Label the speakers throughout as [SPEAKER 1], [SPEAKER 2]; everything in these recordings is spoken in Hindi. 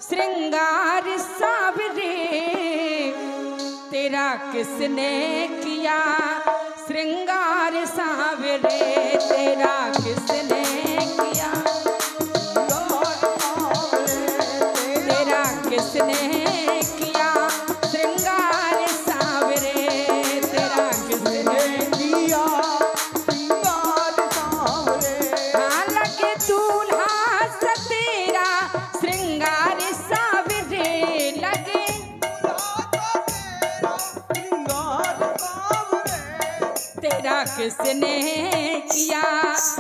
[SPEAKER 1] श्रृंगार सावरे तेरा किसने किया श्रृंगार सावरे तेरा किसने किया तेरा किसने किया श्रृंगार सावरे तेरा किसने किया श्रृंगार सावरे हाँ लगे दूल्हा तेरा श्रृंगार सावरे लगे तेरा किसने किया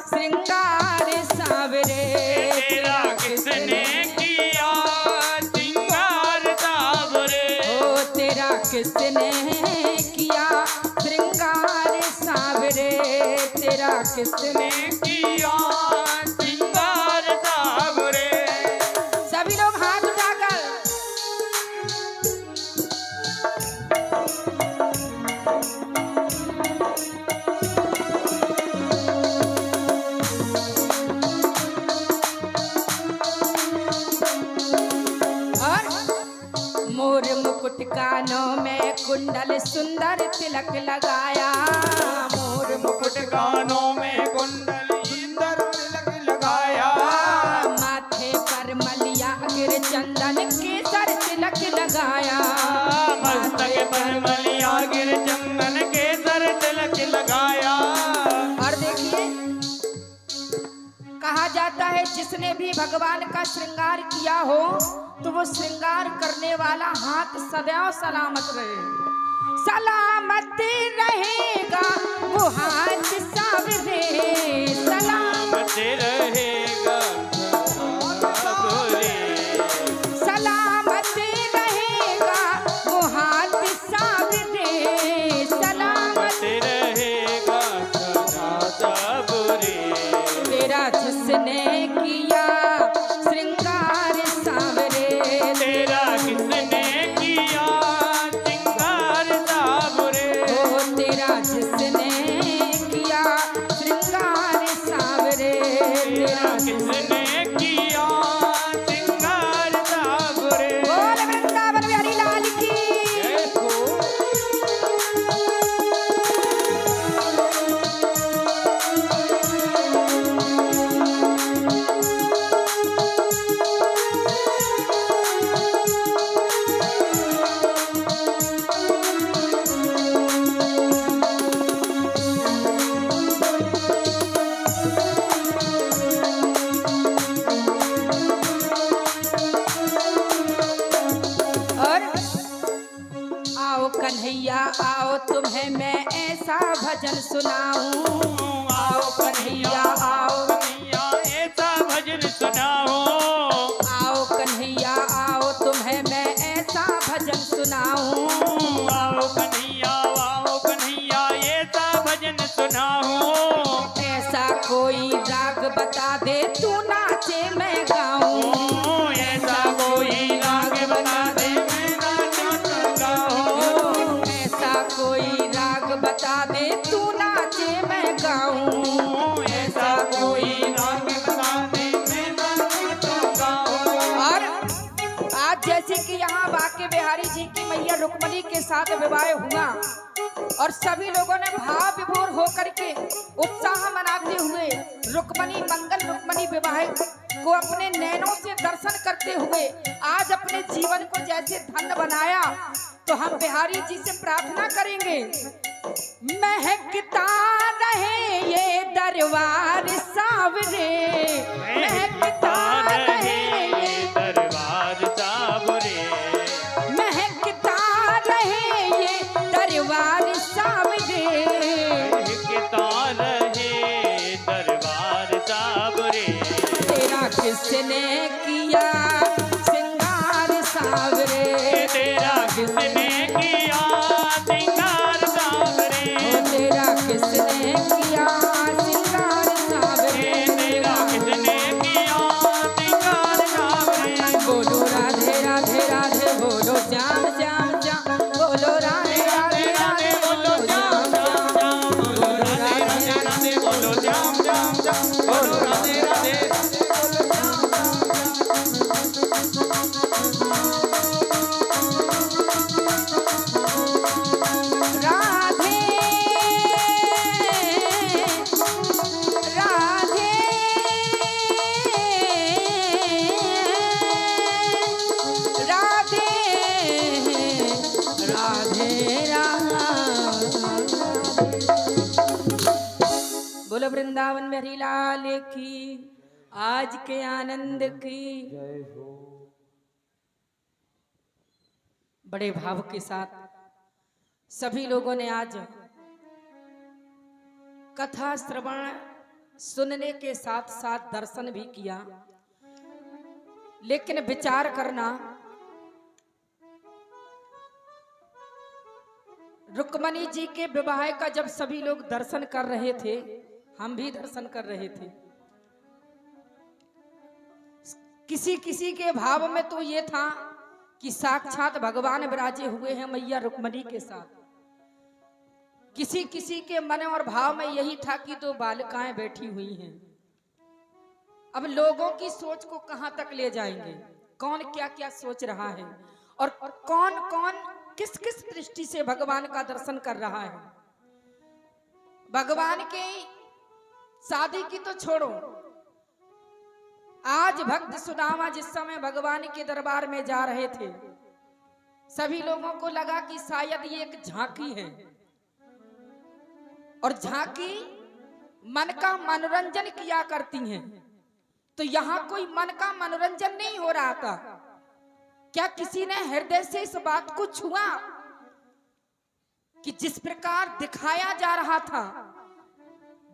[SPEAKER 1] श्रृंगार सावरे
[SPEAKER 2] तेरा किसने किया श्रृंगार सावरे
[SPEAKER 1] ओ तेरा किसने किया श्रृंगार सावरे तेरा किसने
[SPEAKER 2] किया श्रृंगार सावरे
[SPEAKER 1] सभी लोग हाथ उठाकर और मोर मुकुट कानों में कुंडल सुंदर तिलक लगाया मोर मुकुट
[SPEAKER 2] कानों में कुंडल इंदर तिलक लगाया
[SPEAKER 1] माथे पर मलिया गिर चंदन केसर तिलक लगाया
[SPEAKER 2] मस्तक पर मलिया गिर चंदन केसर तिलक लगाया
[SPEAKER 1] और देखिए कहा जाता है जिसने भी भगवान का श्रृंगार किया हो तो वो श्रृंगार करने वाला हाथ सदैव सलामत रहे सलामत रहेगा वो हाथ सावरे सलामत
[SPEAKER 2] रहेगा सावरे
[SPEAKER 1] सलामत रहेगा वो हाथ सावरे सलामत
[SPEAKER 2] रहेगा सावरे
[SPEAKER 1] तेरा जिसने किया श्रृंगार सावरे
[SPEAKER 2] तेरा किसने किया श्रृंगार सावरे
[SPEAKER 1] ओ तेरा जिसने किया श्रृंगार सावरे तेरा
[SPEAKER 2] किसने किया श्रृंगार सावरे
[SPEAKER 1] बोल वृंदावन बिहारी लाल की और आओ कन्हैया आओ तुम्हें मैं ऐसा भजन सुनाऊं आओ कन्हैया आओ
[SPEAKER 2] कन्हैया ऐसा भजन सुनाओ
[SPEAKER 1] आओ कन्हैया आओ तुम्हें मैं ऐसा भजन सुनाऊं
[SPEAKER 2] आओ कन्हैया ऐसा भजन सुनाओ
[SPEAKER 1] ऐसा कोई राग बता दे तू नाचे मैं गाऊं
[SPEAKER 2] ऐसा कोई राग बता दे मैं नाचूंगा
[SPEAKER 1] ऐसा कोई राग बता दे तू नाचे मैं गाऊं
[SPEAKER 2] ऐसा कोई राग बता दे मैं नाचूंगा
[SPEAKER 1] और आज जैसे कि यहाँ बांके बिहारी जी की मैया रुक्मणी के साथ विवाह हुआ और सभी लोगों ने भाव विभोर होकर के उत्साह मनाते हुए रुक्मणी मंगल रुक्मणी विवाह को अपने नैनों से दर्शन करते हुए आज अपने जीवन को जैसे धन्य बनाया तो हम बिहारी जी से प्रार्थना करेंगे महकता रहे ये दरबार सावरे महकता रहे ये
[SPEAKER 2] दरबार सावरे
[SPEAKER 1] महकता रहे ये दरबार सावरे
[SPEAKER 2] महकता रहे दरबार सावरे
[SPEAKER 1] तेरा किसने किया श्रृंगार सावरे
[SPEAKER 2] तेरा किसने किया श्रृंगार सावरे
[SPEAKER 1] तेरा किसने किया श्रृंगार सावरे
[SPEAKER 2] तेरा किसने किया श्रृंगार सावरे
[SPEAKER 1] बोलो राधे राधे राधे बोलो श्याम श्याम श्याम बोलो राधे राधे राधे बोलो श्याम श्याम बोलो राधे राधे
[SPEAKER 2] बोलो श्याम श्याम श्याम बोलो राधे राधे
[SPEAKER 1] बोलो श्याम श्याम श्याम वृंदावन बिहारी लाल की, आज के आनंद की। बड़े भाव के साथ सभी लोगों ने आज कथा श्रवण सुनने के साथ साथ दर्शन भी किया, लेकिन विचार करना, रुक्मणी जी के विवाह का जब सभी लोग दर्शन कर रहे थे, हम भी दर्शन कर रहे थे। किसी किसी के भाव में तो ये था कि साक्षात भगवान विराजे हुए हैं मैया रुक्मणी के साथ। किसी किसी के मन और भाव में यही था कि दो बालिकाएं बैठी हुई हैं। अब लोगों की सोच को कहां तक ले जाएंगे, कौन क्या क्या सोच रहा है और कौन कौन किस किस दृष्टि से भगवान का दर्शन कर रहा है। भगवान के शादी की तो छोड़ो, आज भक्त सुदामा जिस समय भगवान के दरबार में जा रहे थे, सभी लोगों को लगा कि शायद ये एक झांकी है, और झांकी मन का मनोरंजन किया करती हैं। तो यहां कोई मन का मनोरंजन नहीं हो रहा था। क्या किसी ने हृदय से इस बात को छुआ कि जिस प्रकार दिखाया जा रहा था,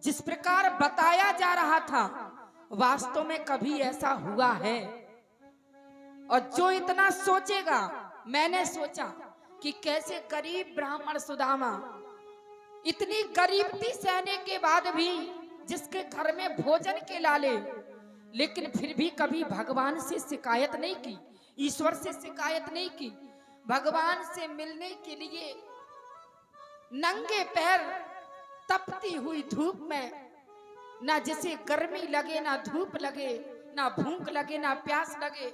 [SPEAKER 1] जिस प्रकार बताया जा रहा था, वास्तव में कभी ऐसा हुआ है? और जो इतना सोचेगा, मैंने सोचा कि कैसे गरीब ब्राह्मण सुदामा इतनी गरीबी सहने के बाद भी, जिसके घर में भोजन के लाले, लेकिन फिर भी कभी भगवान से शिकायत नहीं की, ईश्वर से शिकायत नहीं की। भगवान से मिलने के लिए नंगे पैर तपती हुई धूप में, ना जिसे गर्मी लगे, ना धूप लगे, ना भूख लगे, ना प्यास लगे,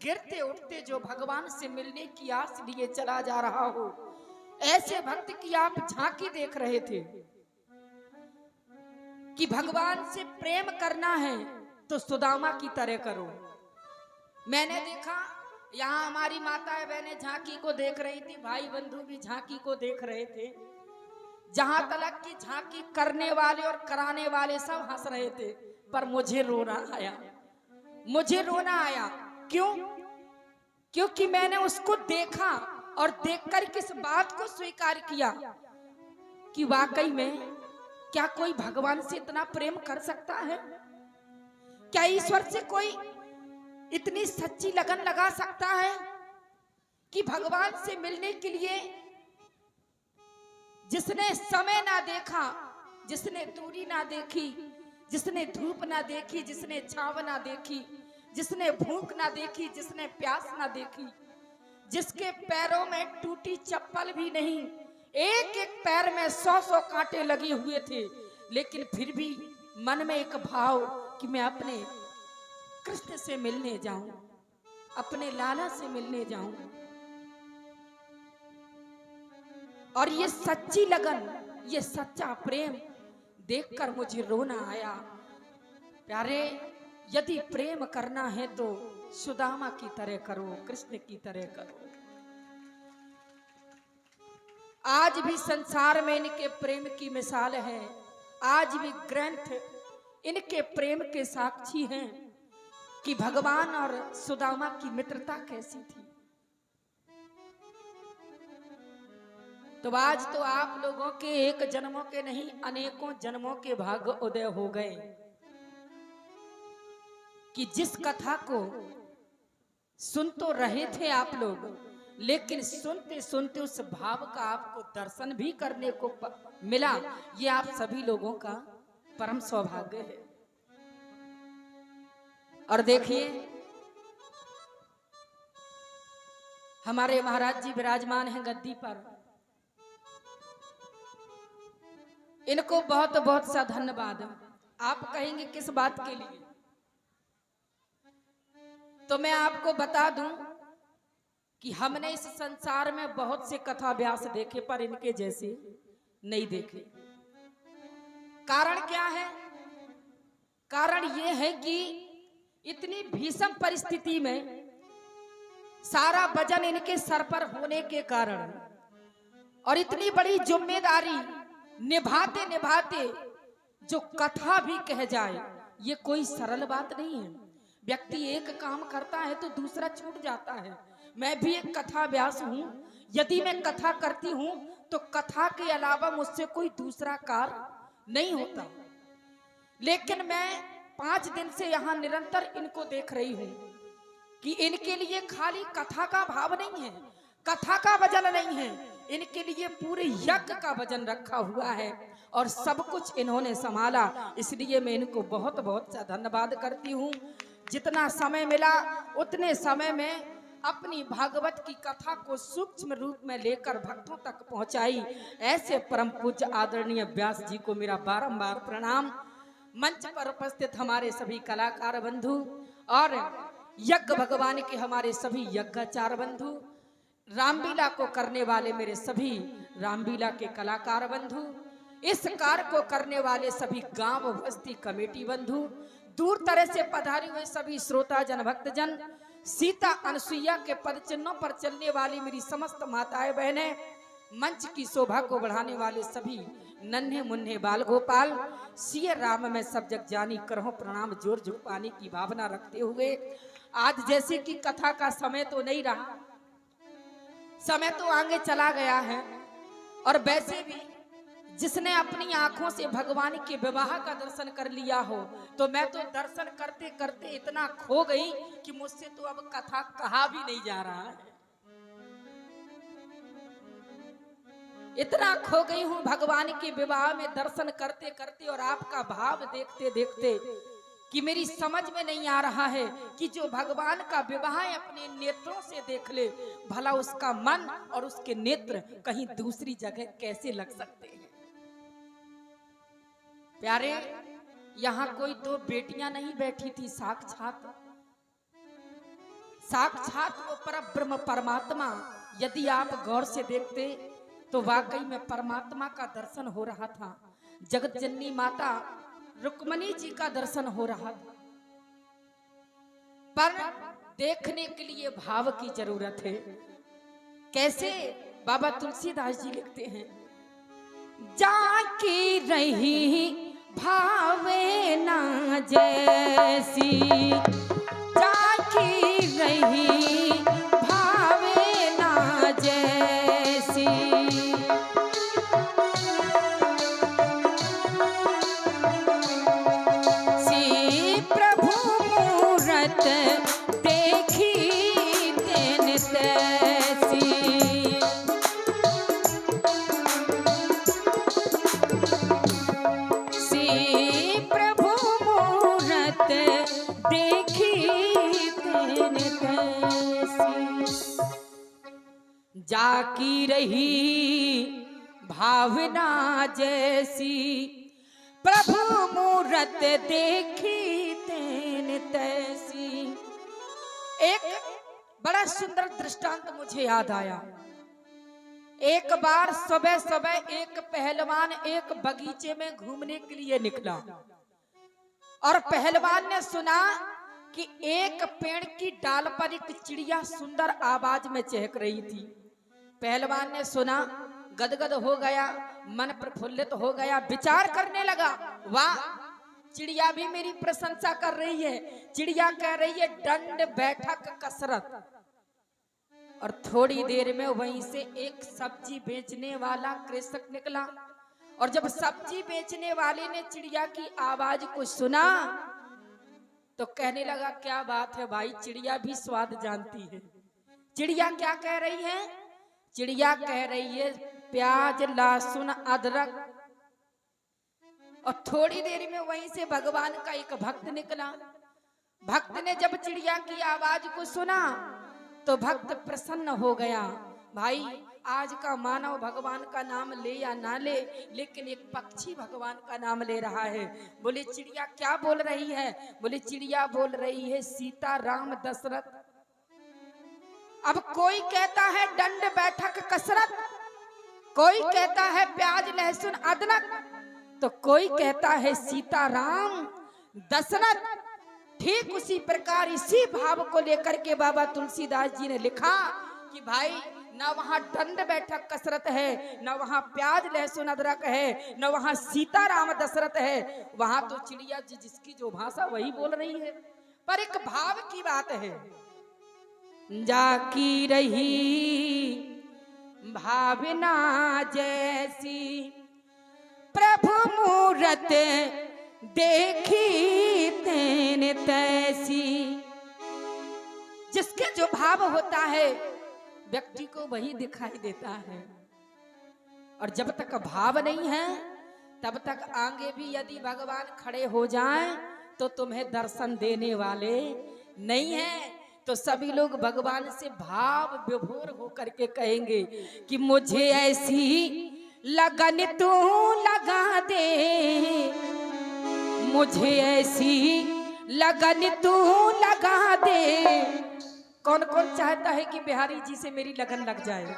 [SPEAKER 1] गिरते उठते जो भगवान से मिलने की आस लिए चला जा रहा हो, ऐसे भक्त की आप झांकी देख रहे थे कि भगवान से प्रेम करना है तो सुदामा की तरह करो। मैंने देखा यहाँ हमारी माताएं बहनें झांकी को देख रही थी, भाई बंधु भी झांकी को देख रहे थे। जहां तलक की झांकी करने वाले और कराने वाले सब हंस रहे थे, पर मुझे रोना आया, मुझे रोना आया। क्यों? क्योंकि मैंने उसको देखा और देखकर किस बात को स्वीकार किया कि वाकई में क्या कोई भगवान से इतना प्रेम कर सकता है? क्या ईश्वर से कोई इतनी सच्ची लगन लगा सकता है कि भगवान से मिलने के लिए जिसने समय ना देखा, जिसने दूरी ना देखी, जिसने धूप ना देखी, जिसने छाव ना देखी, जिसने भूख ना देखी, जिसने प्यास ना देखी, जिसके पैरों में टूटी चप्पल भी नहीं, एक एक पैर में 100-100 कांटे लगे हुए थे, लेकिन फिर भी मन में एक भाव कि मैं अपने कृष्ण से मिलने जाऊं, अपने लाला से मिलने जाऊं। और ये सच्ची लगन, ये सच्चा प्रेम देखकर मुझे रोना आया। प्यारे, यदि प्रेम करना है तो सुदामा की तरह करो, कृष्ण की तरह करो। आज भी संसार में इनके प्रेम की मिसाल है, आज भी ग्रंथ इनके प्रेम के साक्षी हैं कि भगवान और सुदामा की मित्रता कैसी थी। तो आज तो आप लोगों के एक जन्मों के नहीं, अनेकों जन्मों के भाग्य उदय हो गए कि जिस कथा को सुन तो रहे थे आप लोग, लेकिन सुनते सुनते उस भाव का आपको दर्शन भी करने को मिला। ये आप सभी लोगों का परम सौभाग्य है। और देखिए, हमारे महाराज जी विराजमान हैं गद्दी पर, इनको बहुत बहुत सा धन्यवाद। आप कहेंगे किस बात के लिए, तो मैं आपको बता दूं कि हमने इस संसार में बहुत से कथा व्यास देखे, पर इनके जैसे नहीं देखे। कारण क्या है? कारण यह है कि इतनी भीषण परिस्थिति में सारा वजन इनके सर पर होने के कारण और इतनी बड़ी जिम्मेदारी निभाते निभाते जो कथा भी कह जाए ये कोई सरल बात नहीं है। व्यक्ति एक काम करता है तो दूसरा छूट जाता है। मैं भी एक कथा व्यास हूँ। यदि मैं कथा करती हूँ तो कथा के अलावा मुझसे कोई दूसरा कार्य नहीं होता। लेकिन मैं 5 दिन से यहाँ निरंतर इनको देख रही हूँ कि इनके लिए खाली कथा का भाव नहीं है, कथा का वजन नहीं है, इनके लिए पूरे यज्ञ का वजन रखा हुआ है और सब कुछ इन्होंने संभाला। इसलिए मैं इनको बहुत बहुत सा धन्यवाद करती हूँ। जितना समय मिला उतने समय में अपनी भागवत की कथा को सूक्ष्म रूप में लेकर भक्तों तक पहुंचाई। ऐसे परम पूज्य आदरणीय व्यास जी को मेरा बारंबार प्रणाम। मंच पर उपस्थित हमारे सभी कलाकार बंधु और यज्ञ भगवान के हमारे सभी यज्ञाचार बंधु, रामलीला को करने वाले मेरे सभी रामलीला के कलाकार बंधु, इस कार्य को करने वाले सभी गांव बस्ती कमेटी बंधु, दूर तरह से पधारे हुए सभी श्रोता जन भक्तजन, सीता अनसुईया के पद चिन्हों पर चलने वाली मेरी समस्त माताएं बहनें, मंच की शोभा को बढ़ाने वाले सभी नन्हे मुन्ने बाल गोपाल, सिय राम में सब जग जानी करहो प्रणाम जोर झुक पाने की भावना रखते हुए, आज जैसे कि कथा का समय तो नहीं रहा, समय तो आगे चला गया है। और वैसे भी जिसने अपनी आंखों से भगवान के विवाह का दर्शन कर लिया हो, तो मैं तो दर्शन करते करते इतना खो गई कि मुझसे तो अब कथा कहा भी नहीं जा रहा है। इतना खो गई हूं भगवान के विवाह में दर्शन करते करते और आपका भाव देखते देखते कि मेरी समझ में नहीं आ रहा है कि जो भगवान का विवाह अपने नेत्रों से देख ले, भला उसका मन और उसके नेत्र कहीं दूसरी जगह कैसे लग सकते हैं। प्यारे, यहाँ कोई 2 बेटियां नहीं बैठी थी, साक्षात वो परब्रह्म परमात्मा। यदि आप गौर से देखते तो वाकई में परमात्मा का दर्शन हो रहा था। जगत जननी माता रुक्मणी जी का दर्शन हो रहा था, पर देखने के लिए भाव की जरूरत है। कैसे? बाबा तुलसीदास जी लिखते हैं, जाकी रही भावे ना जैसी, जाकी रही भावे ना जैसी, सी प्रभु मूरत देखी तेन तैसी, जाकी रही भावना जैसी, प्रभु मूरत देखी तेन तैसी। एक बड़ा सुंदर दृष्टांत मुझे याद आया। एक बार सुबह सुबह एक पहलवान एक बगीचे में घूमने के लिए निकला और पहलवान ने सुना कि एक पेड़ की डाल पर एक चिड़िया सुंदर आवाज में चहक रही थी। पहलवान ने सुना, गदगद हो गया, मन प्रफुल्लित हो गया, विचार करने लगा, वाह, चिड़िया भी मेरी प्रशंसा कर रही है। चिड़िया कह रही है दंड बैठक कसरत। और थोड़ी देर में वहीं से एक सब्जी बेचने वाला कृषक निकला और जब सब्जी बेचने वाले ने चिड़िया की आवाज को सुना तो कहने लगा, क्या बात है भाई, चिड़िया भी स्वाद जानती है। चिड़िया क्या कह रही है? चिड़िया कह रही है प्याज लहसुन अदरक। और थोड़ी देर में वहीं से भगवान का एक भक्त निकला। भक्त ने जब चिड़िया की आवाज को सुना तो भक्त प्रसन्न हो गया। भाई, आज का मानव भगवान का नाम ले या ना ले, लेकिन एक पक्षी भगवान का नाम ले रहा है। बोले चिड़िया क्या बोल रही है? बोले चिड़िया बोल रही है सीता राम दशरथ। अब कोई कहता है दंड बैठक कसरत, कोई कहता है प्याज लहसुन अदरक, तो कोई कहता है सीता राम दशरथ। ठीक उसी प्रकार इसी भाव को लेकर के बाबा तुलसीदास जी ने लिखा कि भाई ना वहाँ दंड बैठक कसरत है, ना वहाँ प्याज लहसुन अदरक है, ना वहाँ सीताराम दशरथ है। वहाँ तो चिड़िया जिसकी जो भाषा वही बोल रही है। पर एक भाव की बात है, जाकी रही भावना जैसी, प्रभु मूरत देखी तेने तैसी। जिसके जो भाव होता है व्यक्ति को वही दिखाई देता है। और जब तक भाव नहीं है तब तक आगे भी यदि भगवान खड़े हो जाएं तो तुम्हें दर्शन देने वाले नहीं है। तो सभी लोग भगवान से भाव विभोर होकर के कहेंगे कि मुझे ऐसी लगन तू लगा दे, मुझे ऐसी लगन तू लगा दे। कौन कौन चाहता है कि बिहारी जी से मेरी लगन लग जाए?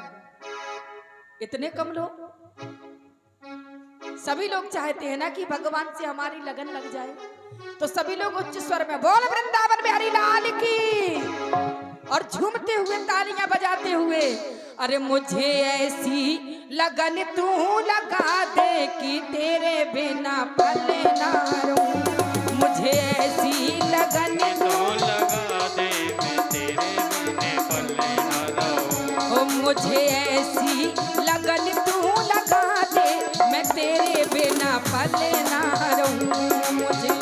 [SPEAKER 1] इतने कम लोग? सभी लोग चाहते हैं ना कि भगवान से हमारी लगन लग जाए। तो सभी लोग उच्च स्वर में बोल वृंदावन बिहारी लाल की, और झूमते हुए तालियां बजाते हुए, अरे मुझे ऐसी लगन तू लगा दे कि तेरे बिना पले ना रहूं। मुझे ऐसी लगन
[SPEAKER 2] तू लगा दे मैं तेरे बिना पले ना रहूं।
[SPEAKER 1] ओ मुझे ऐसी लगन तू लगा दे मैं तेरे बिना पले ना रहूं। मुझे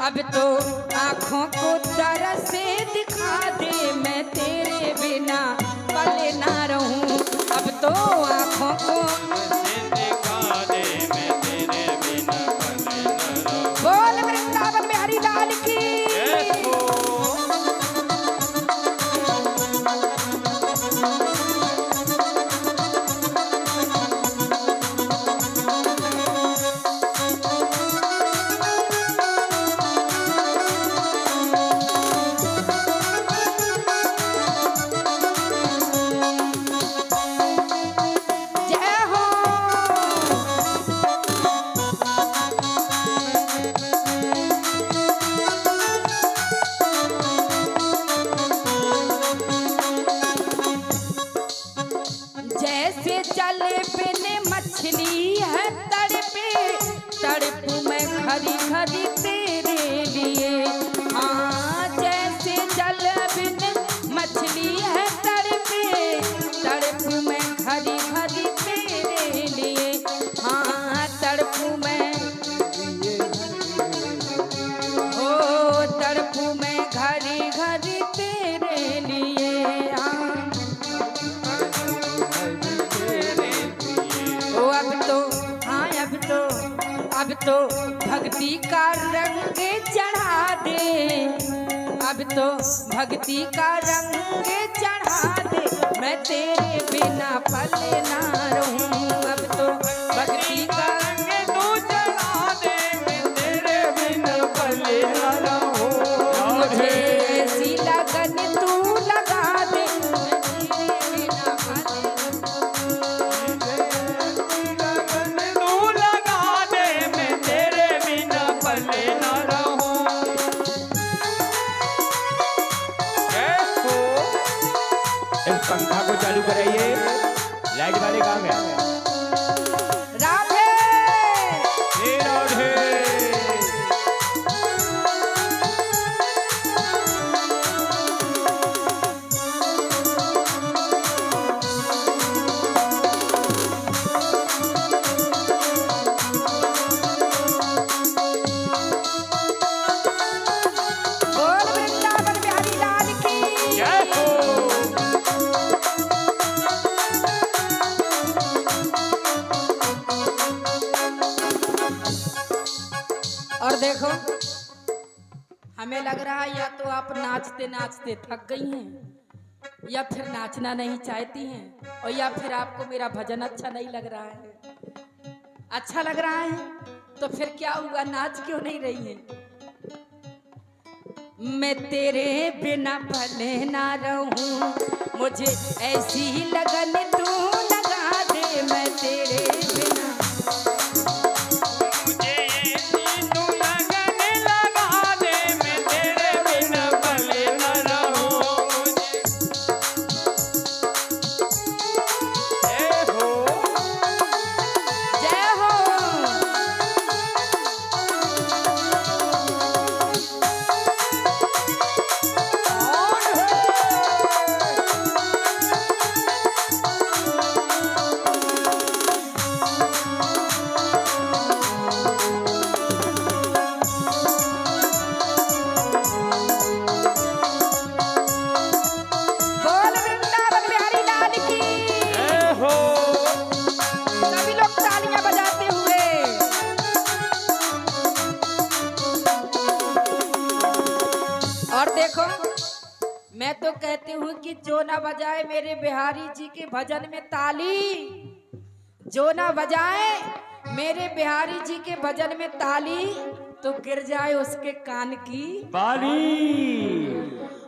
[SPEAKER 1] अब तो आँखों को तरस से दिखा दे मैं तेरे बिना पले ना रहूं। अब तो आँखों को
[SPEAKER 2] दिखा दे मैं तेरे बिना पले ना रहूं।
[SPEAKER 1] बोल वृंदावन बिहारी लाल की। जैसे जल बिन मछली है तड़पे, तड़पू मैं खरी खरी तेरे लिए। हाँ जैसे जल बिन मछली है तड़पे, तड़पू मैं खरी खरी तेरे लिए। हाँ तड़पू मैं, ओ तड़पू मैं घरी घरी तेरे लिए। अब तो भक्ति का रंग चढ़ा दे, अब तो भक्ति का रंग चढ़ा दे मैं तेरे बिना पले ना रहूं। अब तो भक्ति का रंग तू चढ़ा दे मैं तेरे बिना पले ना रहूं। मुझे ऐसी लगन तू लगा दे मैं तेरे बिना पले
[SPEAKER 3] पंखा को चालू कराइए, लाइट वाले काम है।
[SPEAKER 1] राधे
[SPEAKER 3] राधे।
[SPEAKER 1] बोल वृंदावन बिहारी लाल की।
[SPEAKER 3] जय हो।
[SPEAKER 1] और देखो हमें लग रहा है या तो आप नाचते नाचते थक गई हैं या फिर नाचना नहीं चाहती हैं, और या फिर आपको मेरा भजन अच्छा नहीं लग रहा है? अच्छा लग रहा है तो फिर क्या हुआ, नाच क्यों नहीं रही है? मैं तेरे बिना भले ना रहूं, मुझे ऐसी लगन तू लगा दे। मैं तेरे बिना
[SPEAKER 2] मुझे ऐसी तू लगन लगा दे, मैं तेरे बिना भले न रहूं। जय हो
[SPEAKER 1] जय हो। बोल वृंदावन बिहारी लाल की।
[SPEAKER 2] जय हो
[SPEAKER 1] सभी लोग तालियां बजाते हुए। और देखो, मैं तो कहती हूँ कि जो ना बजाए मेरे बिहारी जी के भजन में ताली, जो ना बजाए मेरे बिहारी जी के भजन में ताली, तो गिर जाए उसके कान की।
[SPEAKER 3] बाली।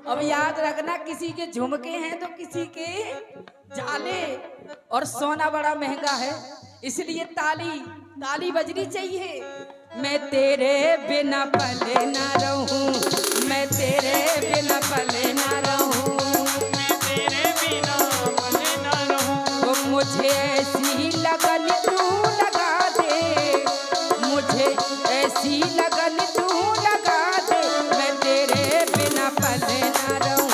[SPEAKER 1] अब याद रखना, किसी के झुमके हैं तो किसी के जाले, और सोना बड़ा महंगा है, इसलिए ताली ताली बजनी चाहिए। मैं तेरे बिना पले ना रहूं, मैं तेरे बिना पले ना रहूं,
[SPEAKER 2] मैं तेरे बिना भले न रहूं।
[SPEAKER 1] तो मुझे ऐसी लगन तू लगा दे, मुझे ऐसी लगन तू लगा दे। मैं तेरे बिना पले ना रहूं।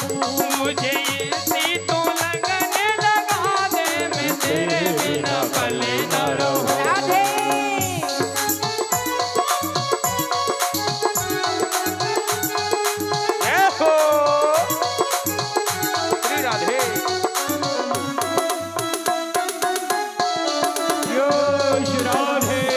[SPEAKER 2] मुझे ऐसी तू लगन लगा दे, मैं तेरे बिना भले न रहूं।
[SPEAKER 1] राधे
[SPEAKER 2] जय हो श्री राधे।
[SPEAKER 3] यो राधे।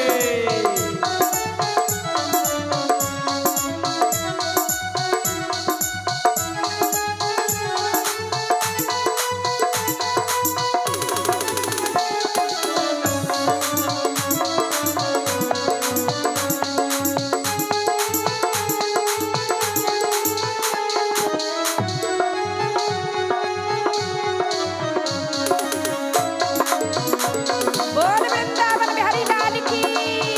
[SPEAKER 1] बोल वृंदावन बिहारी लाल की।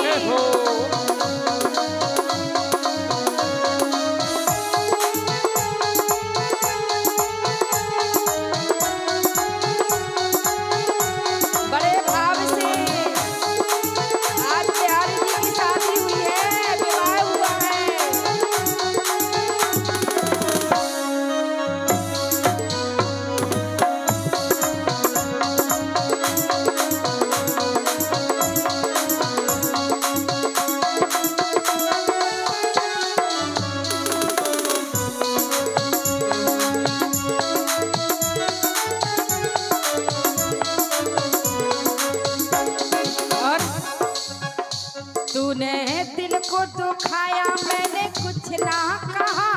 [SPEAKER 2] जय हो
[SPEAKER 1] बड़े भाव से आज बिहारी जी की शादी हुई है, विवाह हुआ है। और तूने दिल को दुखाया, मैंने कुछ ना कहा,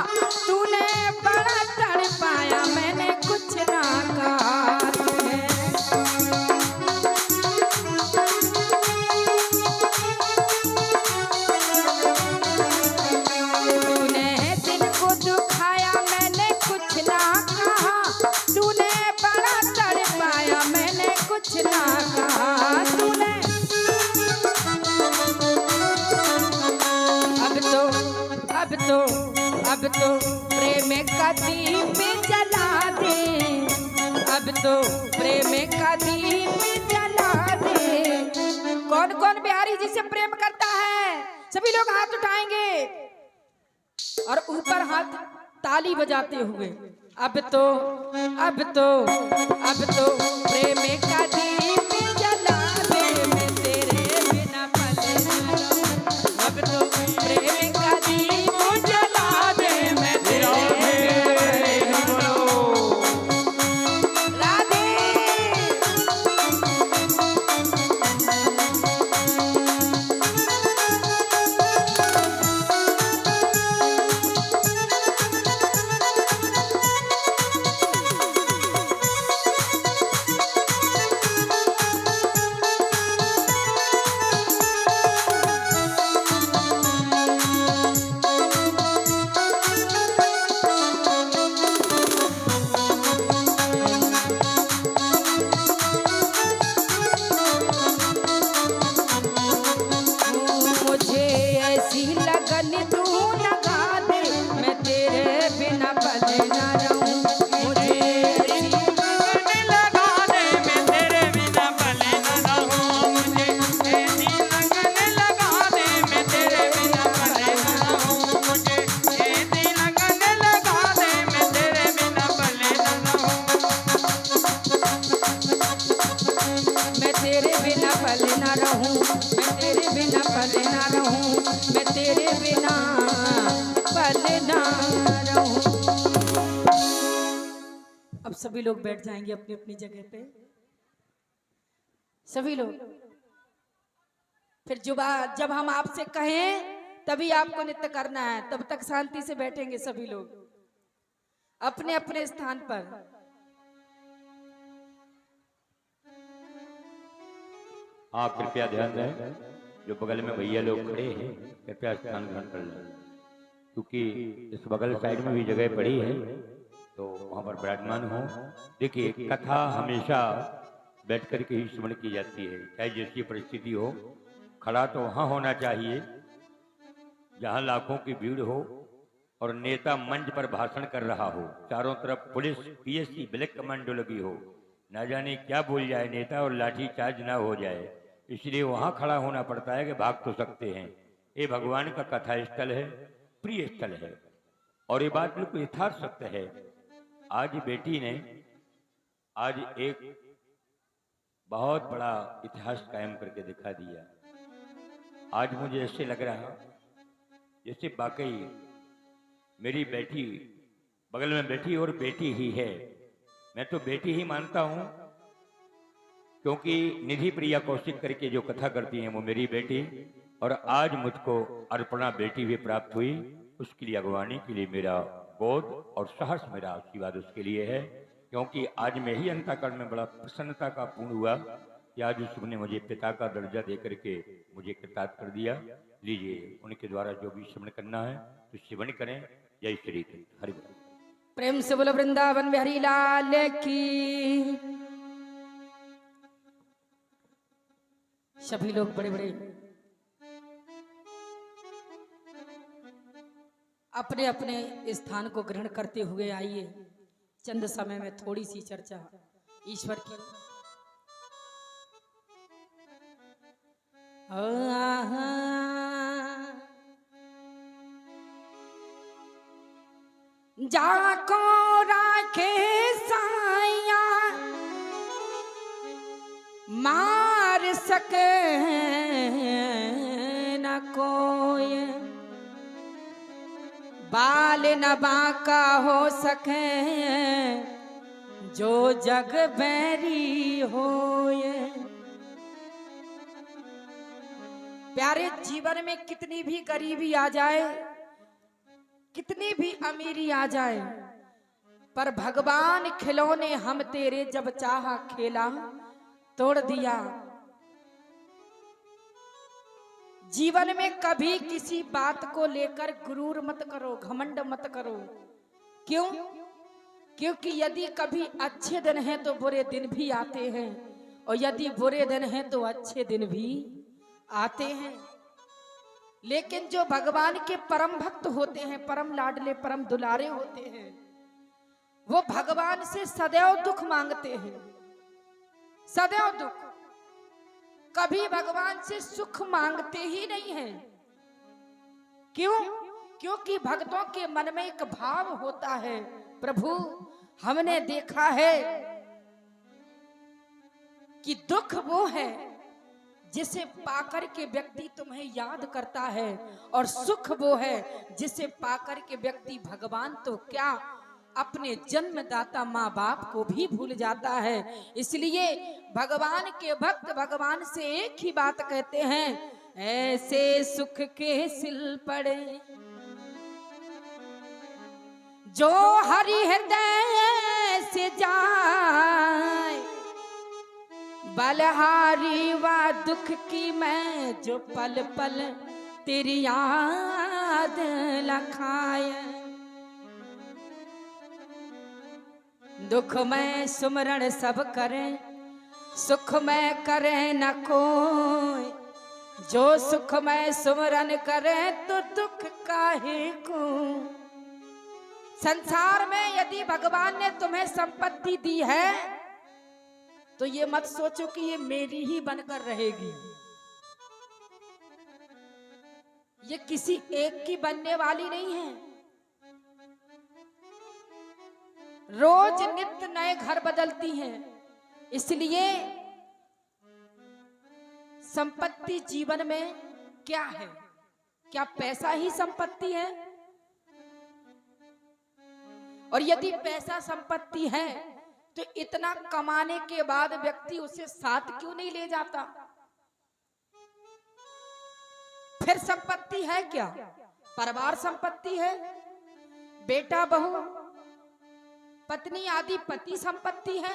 [SPEAKER 1] तूने बड़ा तड़पाया, मैंने कुछ ना कहा। तूने दिल को दुखाया, मैंने कुछ ना कहा, तूने बड़ा तड़पाया, मैंने कुछ ना कहा। तूने अब तो प्रेम का दीप जला दे, अब तो प्रेम का दीप जला दे। कौन कौन बिहारी जी से प्रेम करता है? सभी लोग हाथ उठाएंगे और ऊपर हाथ ताली बजाते हुए। अब तो प्रेम का दीप जला दे, मैं तेरे बिना पले ना रहूं। अब तो प्रेम का दीप जला दे, मैं तेरे बिना पले ना रहूं। राधे अब सभी लोग बैठ जाएंगे अपनी अपनी जगह पे, सभी लोग। फिर जब हम आपसे कहें तभी आपको नृत्य करना है, तब तक शांति से बैठेंगे सभी लोग अपने अपने स्थान पर।
[SPEAKER 3] आप कृपया ध्यान दें, जो बगल में भैया लोग खड़े हैं कृपया स्थान ग्रहण कर लें, क्योंकि इस बगल साइड में भी जगह पड़ी है तो वहाँ पर विराजमान हो। देखिए, कथा हमेशा बैठ कर के ही स्मरण की जाती है, चाहे जैसी परिस्थिति हो। खड़ा तो वहाँ होना चाहिए जहाँ लाखों की भीड़ हो और नेता मंच पर भाषण कर रहा हो, चारों तरफ पुलिस पीएससी ब्लैक कमांडो लगी हो, ना जाने क्या बोल जाए नेता और लाठी चार्ज ना हो जाए, इसलिए वहां खड़ा होना पड़ता है कि भाग तो सकते हैं। ये भगवान का कथा स्थल है, प्रिय स्थल है और ये बात बिल्कुल यथार्थ सत्य है। आज बेटी ने आज एक बहुत बड़ा इतिहास कायम करके दिखा दिया। आज मुझे ऐसे लग रहा जैसे वाकई मेरी बेटी बगल में बैठी और बेटी ही है। मैं तो बेटी ही मानता हूं, क्योंकि निधि प्रिया कौशिक करके जो कथा करती हैं वो मेरी बेटी, और आज मुझको अर्पणा बेटी भी प्राप्त हुई। उसके लिए अगवानी के लिए मेरा बोध और सहर्ष मेरा आशीर्वाद उसके लिए है, क्योंकि आज मैं ही अंतःकरण में बड़ा प्रसन्नता का पूर्ण हुआ कि आज उसने मुझे पिता का दर्जा दे करके मुझे कृतार्थ कर दिया। लीजिए, उनके द्वारा जो भी श्रवण करना है तो श्रवण करें। जय श्री कृष्ण, हरि बोल।
[SPEAKER 1] प्रेम से बोलो वृंदावन बिहारी लाल की। सभी लोग बड़े बड़े अपने अपने स्थान को ग्रहण करते हुए आइए। चंद समय में थोड़ी सी चर्चा ईश्वर की। जाको राखे साया मार सके न कोई, बाल न बांका हो सके जो जग बैरी होए। प्यारे, जीवन में कितनी भी गरीबी आ जाए, कितनी भी अमीरी आ जाए, पर भगवान खिलौने हम तेरे जब चाहा खेला तोड़ दिया। जीवन में कभी किसी बात को लेकर गुरूर मत करो, घमंड मत करो। क्यों? क्योंकि यदि कभी अच्छे दिन हैं तो बुरे दिन भी आते हैं, और यदि बुरे दिन हैं तो अच्छे दिन भी आते हैं। लेकिन जो भगवान के परम भक्त होते हैं, परम लाडले, परम दुलारे होते हैं, वो भगवान से सदैव दुख मांगते हैं, सदैव दुख। कभी भगवान से सुख मांगते ही नहीं है। क्यों? क्योंकि भक्तों के मन में एक भाव होता है, प्रभु हमने देखा है कि दुख वो है जिसे पाकर के व्यक्ति तुम्हें याद करता है, और सुख वो है जिसे पाकर के व्यक्ति भगवान तो क्या अपने जन्मदाता माँ बाप को भी भूल जाता है। इसलिए भगवान के भक्त भगवान से एक ही बात कहते हैं, ऐसे सुख के सिल पड़े जो हरि हृदय से जाए, बलहारी व दुख की मैं जो पल पल तेरी याद लखाए। दुख में सुमरण सब करें, सुख में करे न कोई, जो सुख में सुमरण करे तो दुख काहे को। संसार में यदि भगवान ने तुम्हें संपत्ति दी है तो ये मत सोचो कि ये मेरी ही बनकर रहेगी, ये किसी एक की बनने वाली नहीं है। रोज नित्य नए घर बदलती हैं। इसलिए संपत्ति जीवन में क्या है? क्या पैसा ही संपत्ति है? और यदि पैसा संपत्ति है तो इतना कमाने के बाद व्यक्ति उसे साथ क्यों नहीं ले जाता? फिर संपत्ति है क्या? परिवार संपत्ति है, बेटा बहू पत्नी आदि पति संपत्ति है,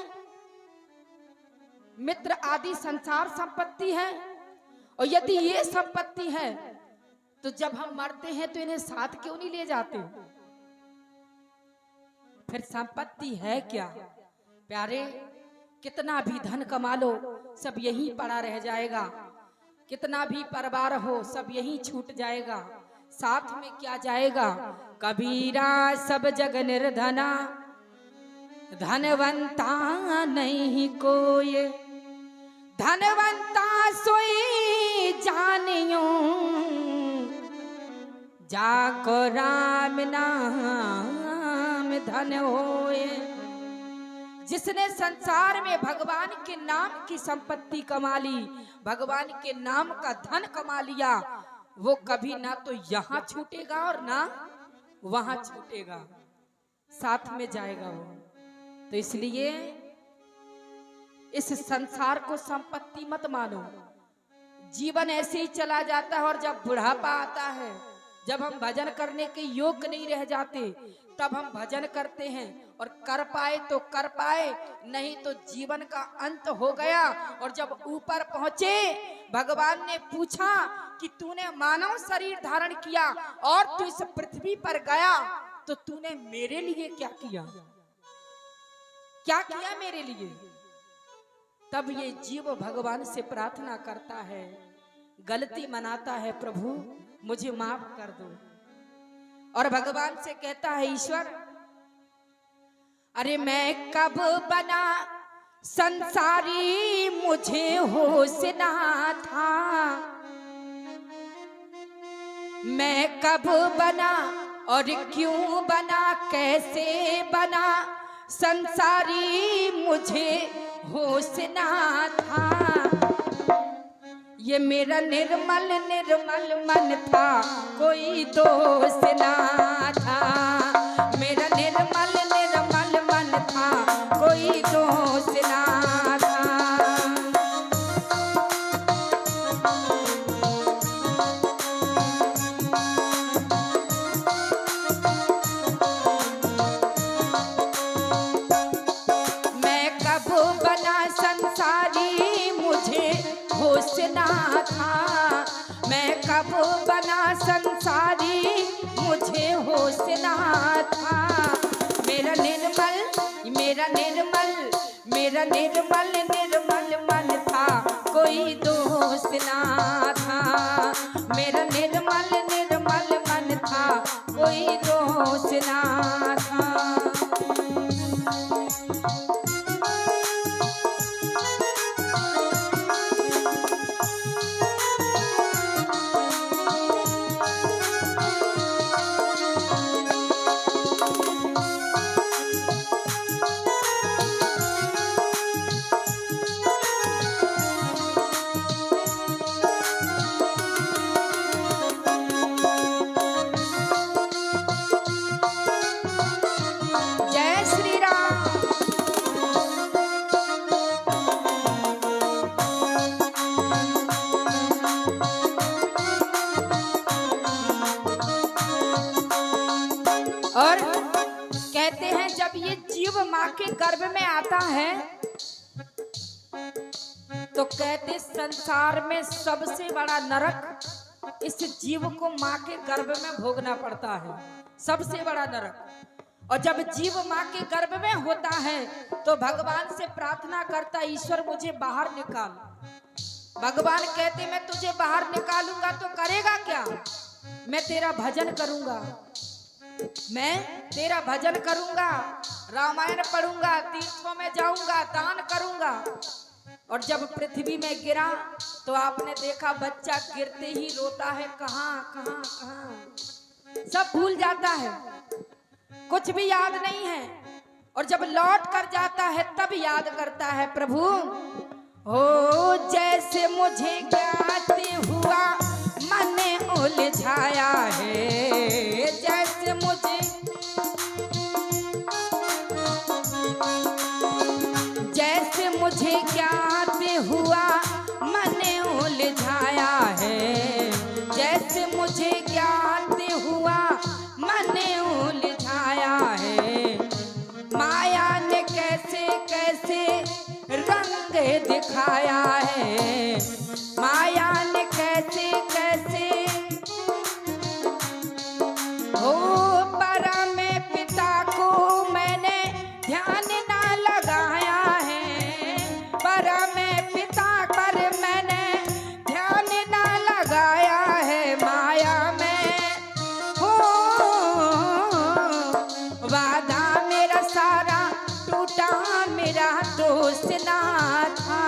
[SPEAKER 1] मित्र आदि संसार संपत्ति है। और यदि ये संपत्ति है तो जब हम मरते हैं तो इन्हें साथ क्यों नहीं ले जाते? फिर संपत्ति है क्या? प्यारे, कितना भी धन कमा लो सब यहीं पड़ा रह जाएगा, कितना भी परिवार हो सब यहीं छूट जाएगा, साथ में क्या जाएगा? कबीरा सब जग निर्धना, धनवंता नहीं कोई, धनवंता सोई जानियो, जाको राम नाम धन होए। जिसने संसार में भगवान के नाम की संपत्ति कमा ली, भगवान के नाम का धन कमा लिया, वो कभी ना तो यहाँ छूटेगा और ना वहां छूटेगा, साथ में जाएगा वो। तो इसलिए इस संसार को संपत्ति मत मानो। जीवन ऐसे ही चला जाता है और जब बुढ़ापा आता है, जब हम भजन करने के योग्य नहीं रह जाते, तब हम भजन करते हैं और कर पाए तो कर पाए, नहीं तो जीवन का अंत हो गया। और जब ऊपर पहुंचे, भगवान ने पूछा कि तूने मानव शरीर धारण किया और तू इस पृथ्वी पर गया, तो तूने मेरे लिए क्या किया? क्या किया मेरे लिए? तब ये जीव भगवान से प्रार्थना करता है, गलती मनाता है, प्रभु मुझे माफ कर दो। और भगवान से कहता है, ईश्वर अरे मैं कब बना संसारी, मुझे होश ना था, मैं कब बना और क्यों बना, कैसे बना संसारी, मुझे होश ना था। ये मेरा निर्मल निर्मल मन था, कोई दोष ना था, मेरा निर्मल निर्मल मन था, कोई दोष ना था। मैं कब बना संसारी, मुझे होश ना था, मैं कब बना संसारी, मुझे होश ना था। मेरा निर्मल मेरा निर्मल मेरा निर्मल निर्मल मन था, कोई दोष ना था, मेरा निर्मल निर्मल मन था, कोई दोष ना था। जय श्री राम। और कहते हैं जब ये जीव माँ के गर्भ में आता है तो कहते संसार में सबसे बड़ा नरक इस जीव को माँ के गर्भ में भोगना पड़ता है, सबसे बड़ा नरक। और जब जीव माँ के गर्भ में होता है तो भगवान से प्रार्थना करता, ईश्वर मुझे बाहर निकाल। भगवान कहते मैं तुझे बाहर निकालूंगा तो करेगा क्या? मैं तेरा भजन करूंगा, मैं तेरा भजन करूंगा, रामायण पढ़ूंगा, तीर्थों में जाऊंगा, दान करूंगा। और जब पृथ्वी में गिरा तो आपने देखा बच्चा गिरते ही रोता है, कहां कहां कहां, सब भूल जाता है, कुछ भी याद नहीं है। और जब लौट कर जाता है तब याद करता है, प्रभु हो जैसे मुझे ज्ञात हुआ मन उलझाया है, जैसे मुझे मुझे ज्ञात हुआ मन उलझाया है, जैसे मुझे ज्ञात हुआ मन उलझाया है। माया ने कैसे कैसे रंग दिखाया है, माया ने कैसे कैसे हो परम पिता को मैंने ध्यान ना लगाया है, परम पिता पर मैंने ध्यान ना लगाया है। माया में हो वादा मेरा सारा टूटा, मेरा दोस्त ना था,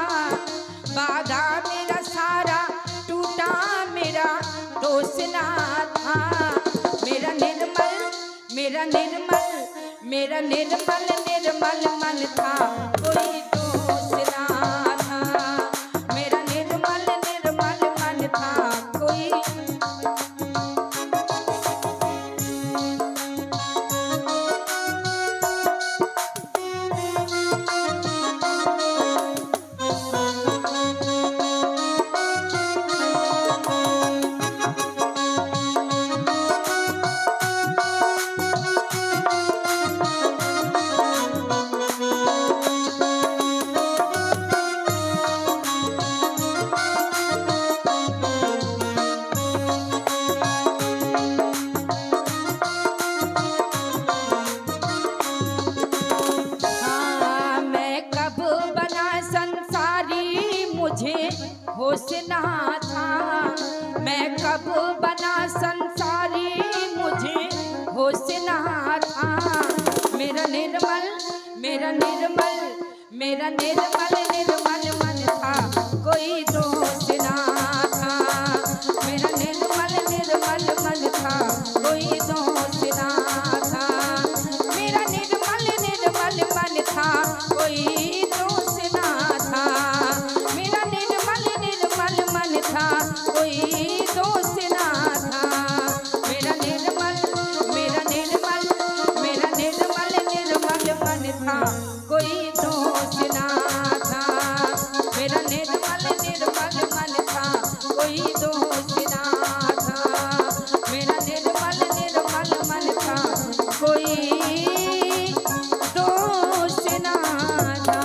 [SPEAKER 1] वादा मेरा सारा टूटा, मेरा दोस्त ना था। मेरा निर्मल मेरा निर्मल मेरा निर्मल निर्मल मन था, कोई दोष ना था। मेरा निर्मल निर्मल मन था, कोई होश ना था, मैं कब बना संसारी, मुझे होश ना था। मेरा निर्मल मेरा निर्मल मेरा निर्मल निर्मल मन था, कोई दोष ना था। मेरा निर्मल निर्मल मन था, कोई दोष ना था। मेरा निर्मल निर्मल मन था, कोई दोष ना था। मेरा निर्मल निर्मल मन था, कोई दोष ना था। मेरा निर्मल मेरा निर्मल मेरा निर्मल निर्मल मन था, कोई दोष ना था। मेरा निर्मल निर्मल मन था, कोई दोष ना था। मेरा निर्मल निर्मल मन था, कोई दोष ना था।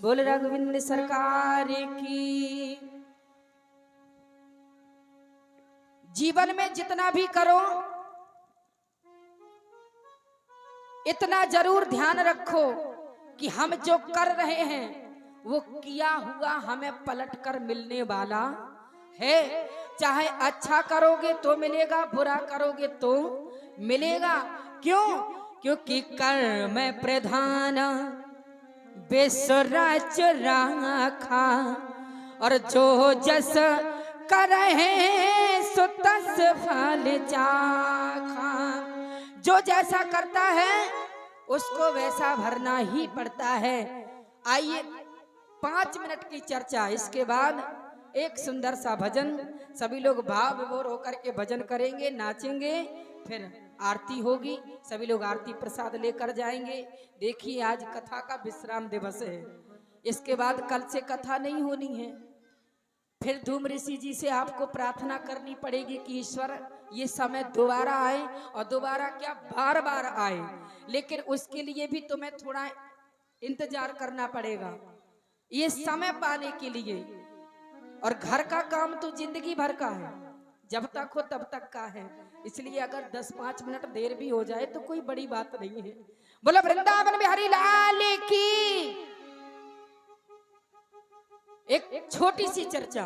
[SPEAKER 1] बोल रघुविंद सरकार की। जीवन में जितना भी करो इतना जरूर ध्यान रखो कि हम जो कर रहे हैं वो किया हुआ हमें पलट कर मिलने वाला है। चाहे अच्छा करोगे तो मिलेगा, बुरा करोगे तो मिलेगा। क्यों? क्योंकि कर्म प्रधान विश्व रच राखा, और जो जस करहे सो तस फल चाखा। जो जैसा करता है उसको वैसा भरना ही पड़ता है। आइए 5 मिनट की चर्चा, इसके बाद एक सुंदर सा भजन। सभी लोग भाव विभोर होकर के भजन करेंगे, नाचेंगे, फिर आरती होगी। सभी लोग आरती प्रसाद लेकर जाएंगे। देखिए आज कथा का विश्राम दिवस है, इसके बाद कल से कथा नहीं होनी है। फिर धूम ऋषि जी से आपको प्रार्थना करनी पड़ेगी कि ईश्वर ये समय दोबारा आए, और दोबारा क्या बार बार आए। लेकिन उसके लिए भी तुम्हें थोड़ा इंतजार करना पड़ेगा ये समय पाने के लिए। और घर का काम तो जिंदगी भर का है, जब तक हो तब तक का है। इसलिए अगर 10-5 मिनट देर भी हो जाए तो कोई बड़ी बात नहीं है। बोलो वृंदावन बिहारी लाल की। एक छोटी सी चर्चा,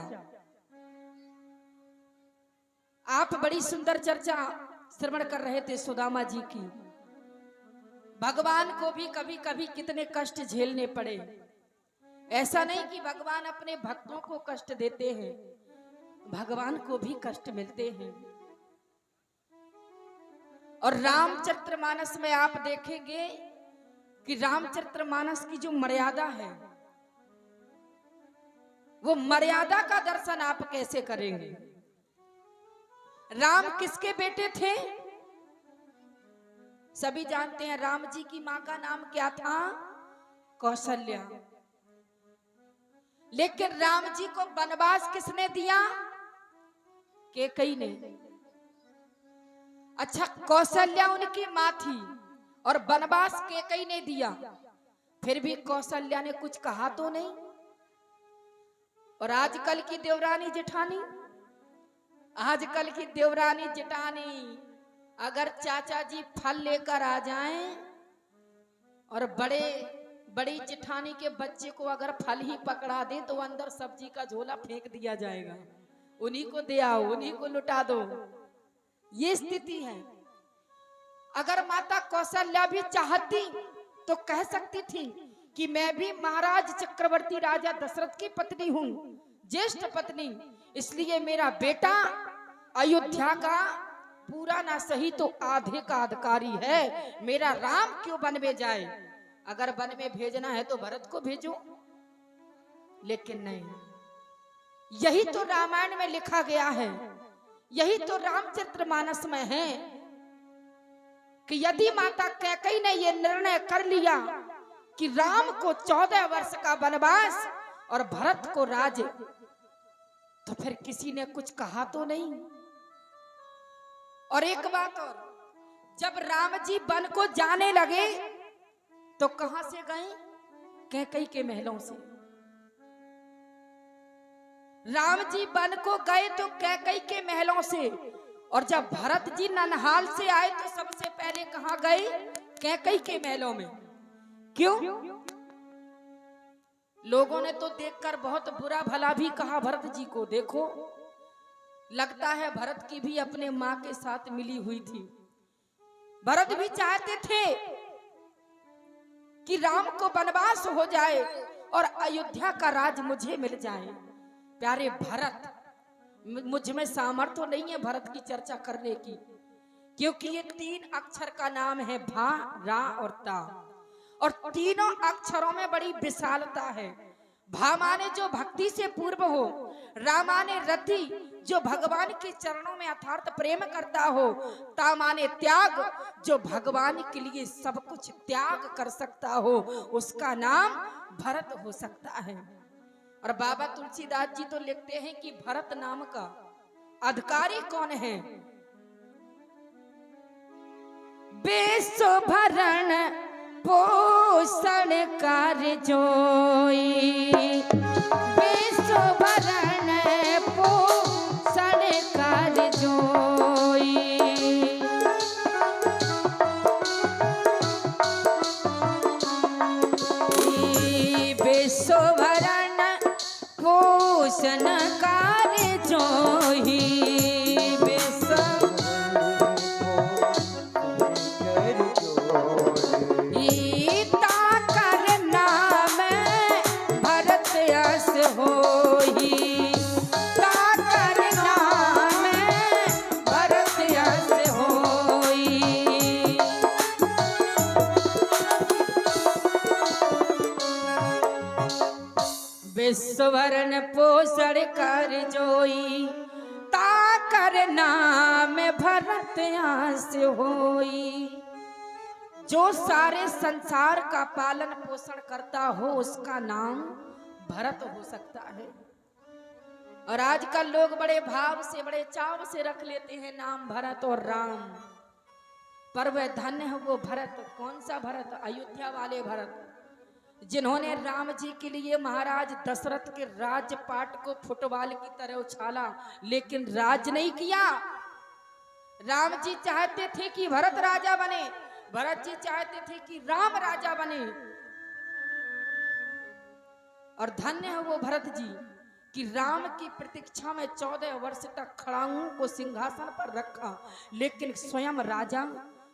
[SPEAKER 1] आप बड़ी सुंदर चर्चा श्रवण कर रहे थे सुदामा जी की। भगवान को भी कभी कभी कितने कष्ट झेलने पड़े। ऐसा नहीं कि भगवान अपने भक्तों को कष्ट देते हैं, भगवान को भी कष्ट मिलते हैं। और रामचरितमानस में आप देखेंगे कि रामचरितमानस की जो मर्यादा है, वो मर्यादा का दर्शन आप कैसे करेंगे। राम किसके बेटे थे? सभी जानते हैं। राम जी की मां का नाम क्या था? कौशल्या। लेकिन राम जी को वनवास किसने दिया? कैकेयी ने। अच्छा, कौशल्या उनकी मां थी और वनवास कैकेयी ने दिया, फिर भी कौशल्या ने कुछ कहा तो नहीं। और आजकल की देवरानी जेठानी, आजकल की देवरानी जेठानी अगर चाचा जी फल लेकर आ जाएं और बड़ी जेठानी के बच्चे को अगर फल ही पकड़ा दे तो अंदर सब्जी का झोला फेंक दिया जाएगा, उन्हीं को दे आओ, उन्हीं को लुटा दो। ये स्थिति है। अगर माता कौशल्या भी चाहती तो कह सकती थी कि मैं भी महाराज चक्रवर्ती राजा दशरथ की पत्नी हूं, ज्येष्ठ पत्नी, इसलिए मेरा बेटा अयोध्या का पूरा ना सही तो आधे का अधिकारी है, मेरा राम क्यों वन में जाए? अगर वन में भेजना है तो भरत को भेजो। लेकिन नहीं, यही तो रामायण में लिखा गया है, यही तो रामचरितमानस में है कि यदि माता कैकेयी ने यह निर्णय कर लिया कि राम को 14 वर्ष का वनवास और भरत को राज, तो फिर किसी ने कुछ कहा तो नहीं। और एक बात और, जब राम जी वन को जाने लगे तो कहां से गए? कैकेयी के महलों से। राम जी वन को गए तो कैकेयी के महलों से, और जब भरत जी ननहाल से आए तो सबसे पहले कहां गए? कैकेयी के महलों में। क्यों? लोगों ने तो देखकर बहुत बुरा भला भी कहा भरत जी को, देखो लगता है भरत की भी अपने मां के साथ मिली हुई थी। भरत भी चाहते थे कि राम को वनवास हो जाए और अयोध्या का राज मुझे मिल जाए। प्यारे भरत, मुझ में सामर्थ्य नहीं है भरत की चर्चा करने की, क्योंकि ये 3 अक्षर का नाम है, भा, रा और ता, और तीनों अक्षरों में बड़ी विशालता है। भा माने जो भक्ति से पूर्व हो, रा माने रति जो भगवान के चरणों में अथार्थ प्रेम करता हो, ता माने त्याग जो भगवान के लिए सब कुछ त्याग कर सकता हो, उसका नाम भरत हो सकता है। और बाबा तुलसीदास जी तो लिखते हैं कि भरत नाम का अधिकारी कौन है? बेसो भरण पोषण कार्य जोई, बेसो भरण पोषण कार्य जोई। बेसो भरण पोषण कार्य जोई, विश्ववरण पोषण कर जोई, ताकर नाम भरत आस होई। जो सारे संसार का पालन पोषण करता हो उसका नाम भरत हो सकता है। और आजकल लोग बड़े भाव से, बड़े चाव से रख लेते हैं नाम भरत और राम, पर वह धन्य है वो भरत। कौन सा भरत? अयोध्या वाले भरत, जिन्होंने राम जी के लिए महाराज दशरथ के राजपाट को फुटबॉल की तरह उछाला, लेकिन राज नहीं किया। राम जी चाहते थे कि भरत राजा बने, भरत जी चाहते थे कि राम राजा बने। और धन्य है वो भरत जी कि राम की प्रतीक्षा में 14 वर्ष तक खड़ाऊं को सिंहासन पर रखा, लेकिन स्वयं राजा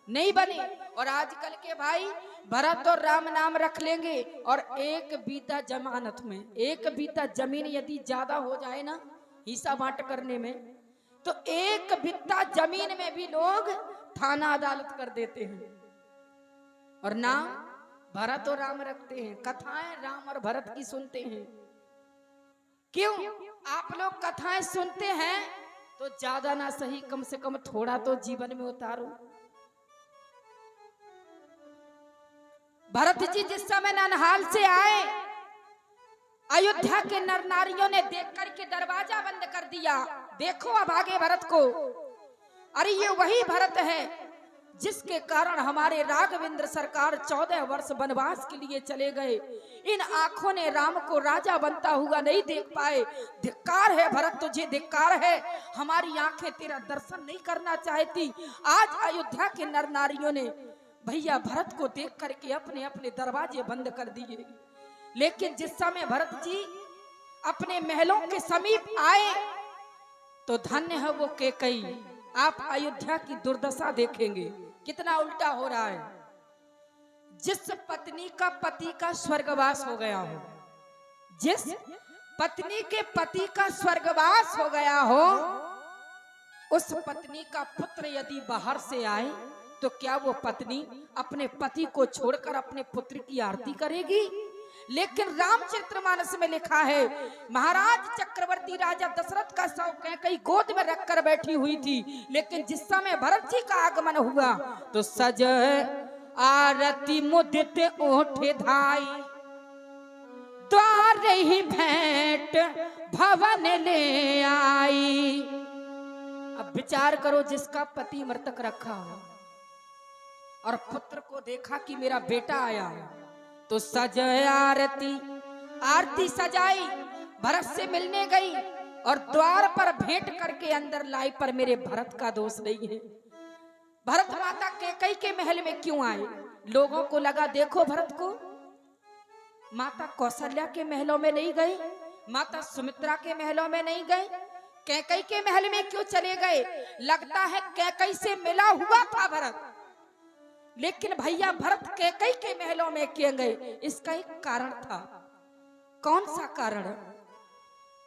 [SPEAKER 1] नहीं बने। और आजकल के भाई भरत और राम नाम रख लेंगे और एक बीता जमानत में, एक बीता जमीन यदि ज्यादा हो जाए ना हिस्सा बांट करने में, तो एक बित्ता जमीन में भी लोग थाना अदालत कर देते हैं और नाम भरत और राम रखते हैं। कथाएं राम और भरत की सुनते हैं। क्यों? आप लोग कथाएं सुनते हैं तो ज्यादा ना सही, कम से कम थोड़ा तो जीवन में उतारो। भरत जी जिस समय ननहाल से आए, अयोध्या के नर नारियों ने देख करके दरवाजा बंद कर दिया। देखो अब आगे भरत को, अरे ये वही भरत है जिसके कारण हमारे राघवेंद्र सरकार 14 वर्ष वनवास के लिए चले गए। इन आंखों ने राम को राजा बनता हुआ नहीं देख पाए। धिक्कार है भरत, तुझे धिक्कार है, हमारी आंखें तेरा दर्शन नहीं करना चाहती। आज अयोध्या के नर नारियों ने भैया भरत को देख करके अपने अपने दरवाजे बंद कर दिए। लेकिन जिस समय भरत जी अपने महलों के समीप आए तो धन्य है वो कैकेयी। आप अयोध्या की दुर्दशा देखेंगे, कितना उल्टा हो रहा है। जिस पत्नी का पति का स्वर्गवास हो गया हो, जिस पत्नी के पति का स्वर्गवास हो गया हो, उस पत्नी का पुत्र यदि बाहर से आए तो क्या वो पत्नी अपने पति को छोड़कर अपने पुत्र की आरती करेगी? लेकिन रामचरितमानस में लिखा है, महाराज चक्रवर्ती राजा दशरथ का शव कैकेयी गोद में रखकर बैठी हुई थी। लेकिन जिस समय भरत जी का आगमन हुआ तो सज आरती मुदित ओठे धाई, द्वार ही भेंट भवन ले आई। अब विचार करो, जिसका पति मृतक रखा हो और पुत्र को देखा कि मेरा बेटा आया है तो सज आरती, आरती सजाई, भरत से मिलने गई और द्वार पर भेंट करके अंदर लाई। पर मेरे भरत का दोष नहीं है। भरत माता कैकेयी के महल में क्यों आए? लोगों को लगा देखो भरत को, माता कौशल्या के महलों में नहीं गए, माता सुमित्रा के महलों में नहीं गए, कैकेयी के महल में क्यों चले गए? लगता है कैकेयी से मिला हुआ था भरत। लेकिन भैया भरत कैकेयी के महलों में क्यों गए? इसका एक कारण था। कौन सा कारण?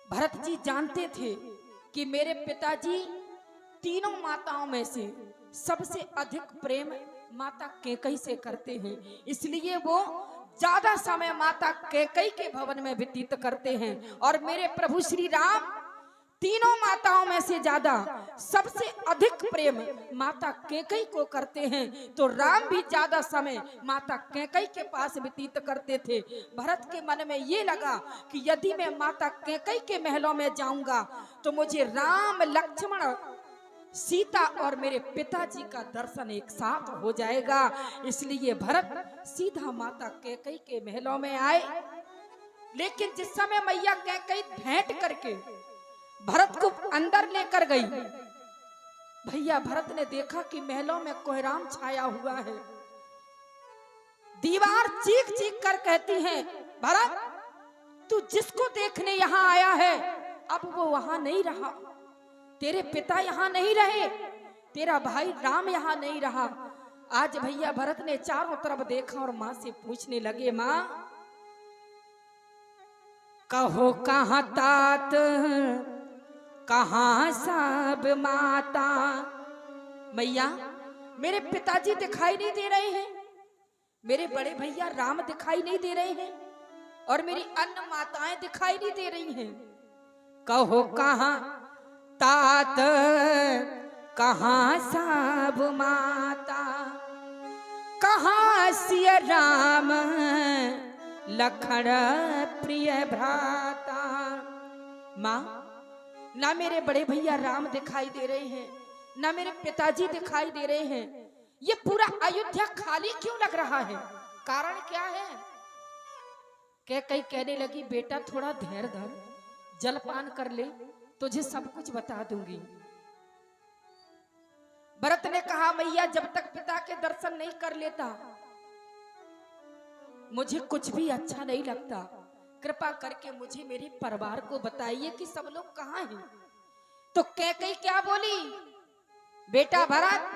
[SPEAKER 1] भरत जी जानते थे कि मेरे पिताजी तीनों माताओं में से सबसे अधिक प्रेम माता कैकेयी से करते हैं, इसलिए वो ज्यादा समय माता कैकेयी के भवन में व्यतीत करते हैं। और मेरे प्रभु श्री राम तीनों माताओं में से ज्यादा सबसे अधिक प्रेम माता कैकेयी को करते हैं, तो राम भी ज्यादा समय माता कैकेयी के पास व्यतीत करते थे। भरत के मन में ये लगा कि यदि मैं माता कैकेयी के महलों में जाऊंगा तो मुझे राम, लक्ष्मण, सीता और मेरे पिताजी का दर्शन एक साथ हो जाएगा। इसलिए भरत सीधा माता कैकेयी के महलों में आए। लेकिन जिस समय मैया कैकेयी भेंट करके भरत को अंदर लेकर गई, भैया भरत ने देखा कि महलों में कोहराम छाया हुआ है। दीवार चीख चीख कर कहती है, भरत तू जिसको देखने यहाँ आया है अब वो वहां नहीं रहा, तेरे पिता यहाँ नहीं रहे, तेरा भाई राम यहाँ नहीं रहा। आज भैया भरत ने चारों तरफ देखा और माँ से पूछने लगे, माँ कहो कहाँ तात, कहाँ सब माता? मैया मेरे पिताजी दिखाई नहीं दे रहे हैं, मेरे बड़े भैया राम दिखाई नहीं दे रहे हैं और मेरी अन्य माताएं दिखाई नहीं दे रही हैं। कहो कहाँ तात, कहाँ सब माता? कहाँ सिया राम लखन प्रिय भ्राता? माँ ना मेरे बड़े भैया राम दिखाई दे रहे हैं, ना मेरे पिताजी दिखाई दे रहे हैं। ये पूरा अयोध्या खाली क्यों लग रहा है? कारण क्या है? कैकेयी कहने लगी, बेटा थोड़ा धैर्य धर, जलपान कर ले, तुझे सब कुछ बता दूंगी। भरत ने कहा, मैया जब तक पिता के दर्शन नहीं कर लेता मुझे कुछ भी अच्छा नहीं लगता। कृपा करके मुझे मेरे परिवार को बताइए कि सब लोग कहाँ हैं। तो कैकेयी क्या बोली, बेटा भरत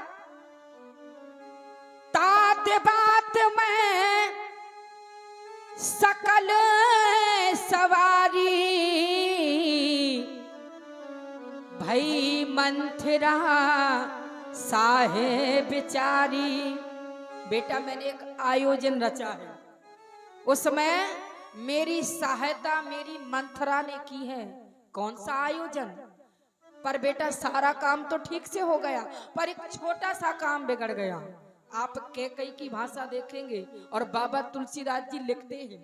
[SPEAKER 1] तात बात में सकल सवारी, भई मंथरा साहे बिचारी। बेटा मैंने एक आयोजन रचा है, उसमें मेरी सहायता मेरी मंथरा ने की है। कौन सा आयोजन? पर बेटा सारा काम तो ठीक से हो गया, पर एक छोटा सा काम बिगड़ गया। आप कैकई की भाषा देखेंगे और बाबा तुलसीदास जी लिखते हैं,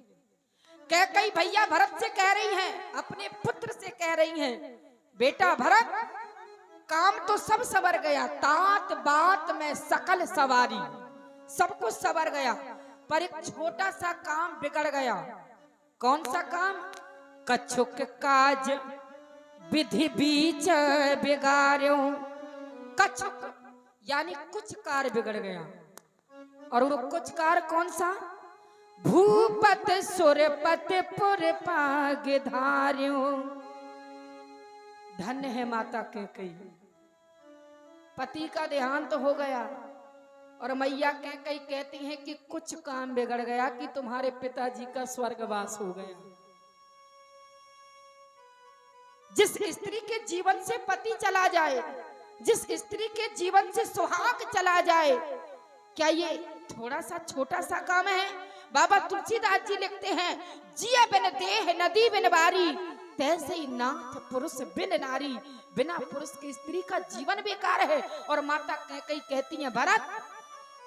[SPEAKER 1] कैकई भैया भरत से कह रही हैं, अपने पुत्र से कह रही हैं, बेटा भरत, काम तो सब सवर गया, तात बात में सकल सवारी, सब कुछ सवर गया, पर एक छोटा सा काम बिगड़ गया। कौन सा काम? कछुक काज विधि बीच बिगाड़ो। कछुक यानी कुछ कार्य बिगड़ गया, और वो कुछ कार्य कौन सा? भूपत सुरपत पुर पाग धार्यो। धन्य है माता कैकई, पति का देहांत हो गया और मैया कैकई कहती हैं कि कुछ काम बिगड़ गया कि तुम्हारे पिताजी का स्वर्गवास हो गया। जिस स्त्री के जीवन से पति चला जाए, जिस स्त्री के जीवन से सुहाग चला जाए, क्या ये थोड़ा सा छोटा सा काम है? बाबा तुलसीदास जी लिखते हैं, जिया बिन देह नदी बिन बारी, तैसे ही नाथ पुरुष बिन नारी। बिना पुरुष की स्त्री का जीवन बेकार है। और माता कैकई कहती है, भरत,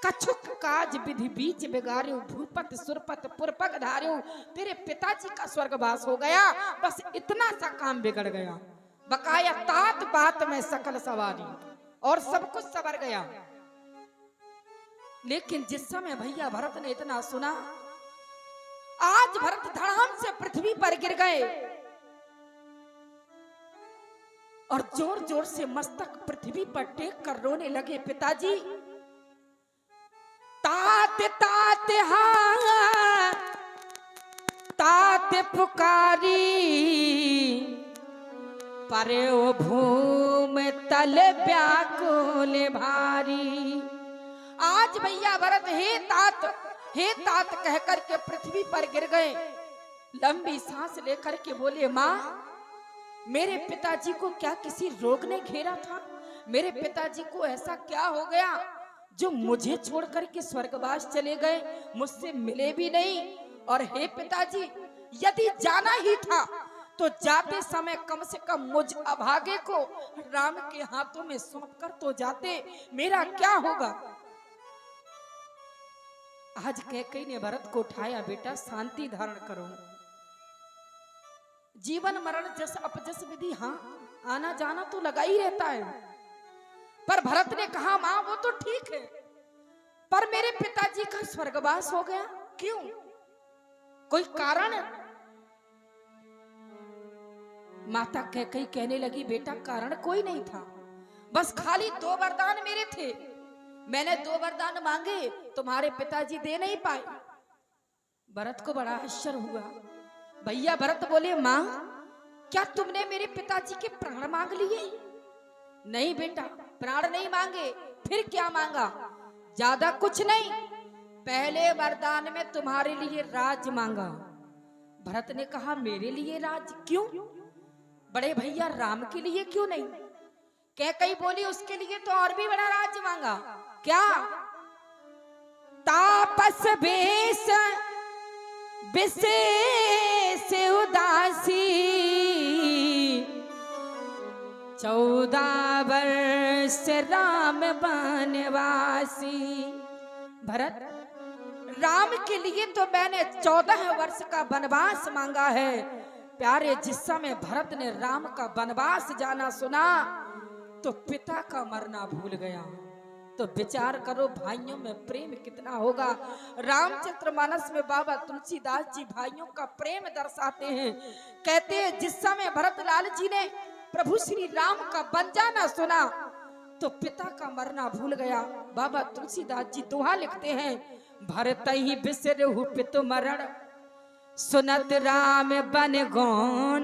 [SPEAKER 1] कछुक काज विधि बीच बिगाड़ो, भूपत सुरपत पुरपग धार्यो। तेरे पिताजी का स्वर्गवास हो गया, बस इतना सा काम बिगड़ गया, बकाया तात बात में सकल सवारी, और सब कुछ सवर गया। लेकिन जिस समय भैया भरत ने इतना सुना, आज भरत धड़ाम से पृथ्वी पर गिर गए और जोर जोर से मस्तक पृथ्वी पर टेक कर रोने लगे, पिताजी तात तात हाँ तात पुकारी, परे ओ भूम तल व्याकुल भारी। आज भैया भरत हे तात कहकर के पृथ्वी पर गिर गए। लंबी सांस लेकर के बोले, माँ, मेरे पिताजी को क्या किसी रोग ने घेरा था? मेरे पिताजी को ऐसा क्या हो गया जो मुझे छोड़कर के स्वर्गवास चले गए, मुझसे मिले भी नहीं? और हे पिताजी, यदि जाना ही था तो जाते समय कम से कम मुझ अभागे को राम के हाथों में सौंप कर तो जाते, मेरा क्या होगा? आज कैकई ने भरत को उठाया, बेटा शांति धारण करो, जीवन मरण जस अपजस विधि, हाँ आना जाना तो लगा ही रहता है। पर भरत ने कहा, मां वो तो ठीक है, पर मेरे पिताजी का स्वर्गवास हो गया, क्यों? कोई कारण? माता कैकई कहने लगी, बेटा कारण कोई नहीं था, बस खाली 2 वरदान मेरे थे, मैंने 2 वरदान मांगे, तुम्हारे पिताजी दे नहीं पाए। भरत को बड़ा आश्चर्य हुआ। भैया भरत बोले, मां, क्या तुमने मेरे पिताजी के प्राण मांग लिए? नहीं बेटा, प्राण नहीं मांगे, फिर क्या मांगा? ज्यादा कुछ नहीं, पहले वरदान में तुम्हारे लिए राज मांगा। भरत ने कहा, मेरे लिए राज? क्यों? बड़े भैया राम के लिए क्यों नहीं? कैकई बोली, उसके लिए तो और भी बड़ा राज मांगा। क्या? तापस भेष विशेष उदासी, 14 वर्ष राम बनवासी। भरत, राम के लिए तो मैंने 14 वर्ष का वनवास मांगा है। प्यारे, जिस समय भरत ने राम का वनवास जाना सुना तो पिता का मरना भूल गया। तो विचार करो भाइयों में प्रेम कितना होगा। रामचरितमानस में बाबा तुलसीदास जी भाइयों का प्रेम दर्शाते हैं। कहते हैं, जिस समय भरतलाल जी ने प्रभु श्री राम का वन जाना सुना तो पिता का मरना भूल गया। बाबा तुलसीदास जी दोहा लिखते हैं, भरत ही बिसरहु पितु मरण, सुनत राम बन गौन,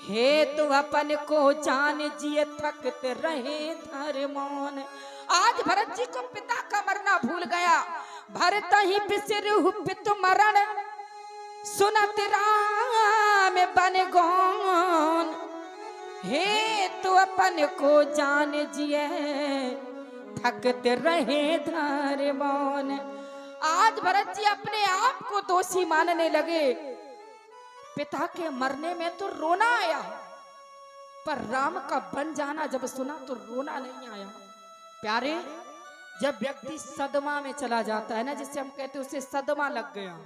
[SPEAKER 1] हे तू अपन को जान जिए थकते रहे धर मौन। आज भरत जी को पिता का मरना भूल गया। भरत ही बिसरहु पितु मरण, सुनत राम बन गौन, हे तू अपन को जान जिए थकते रहे धर मौन। आज भरत जी अपने आप को दोषी मानने लगे। पिता के मरने में तो रोना आया, पर राम का बन जाना जब सुना तो रोना नहीं आया। प्यारे, जब व्यक्ति सदमा में चला जाता है ना, जिससे हम कहते हैं उसे सदमा लग गया।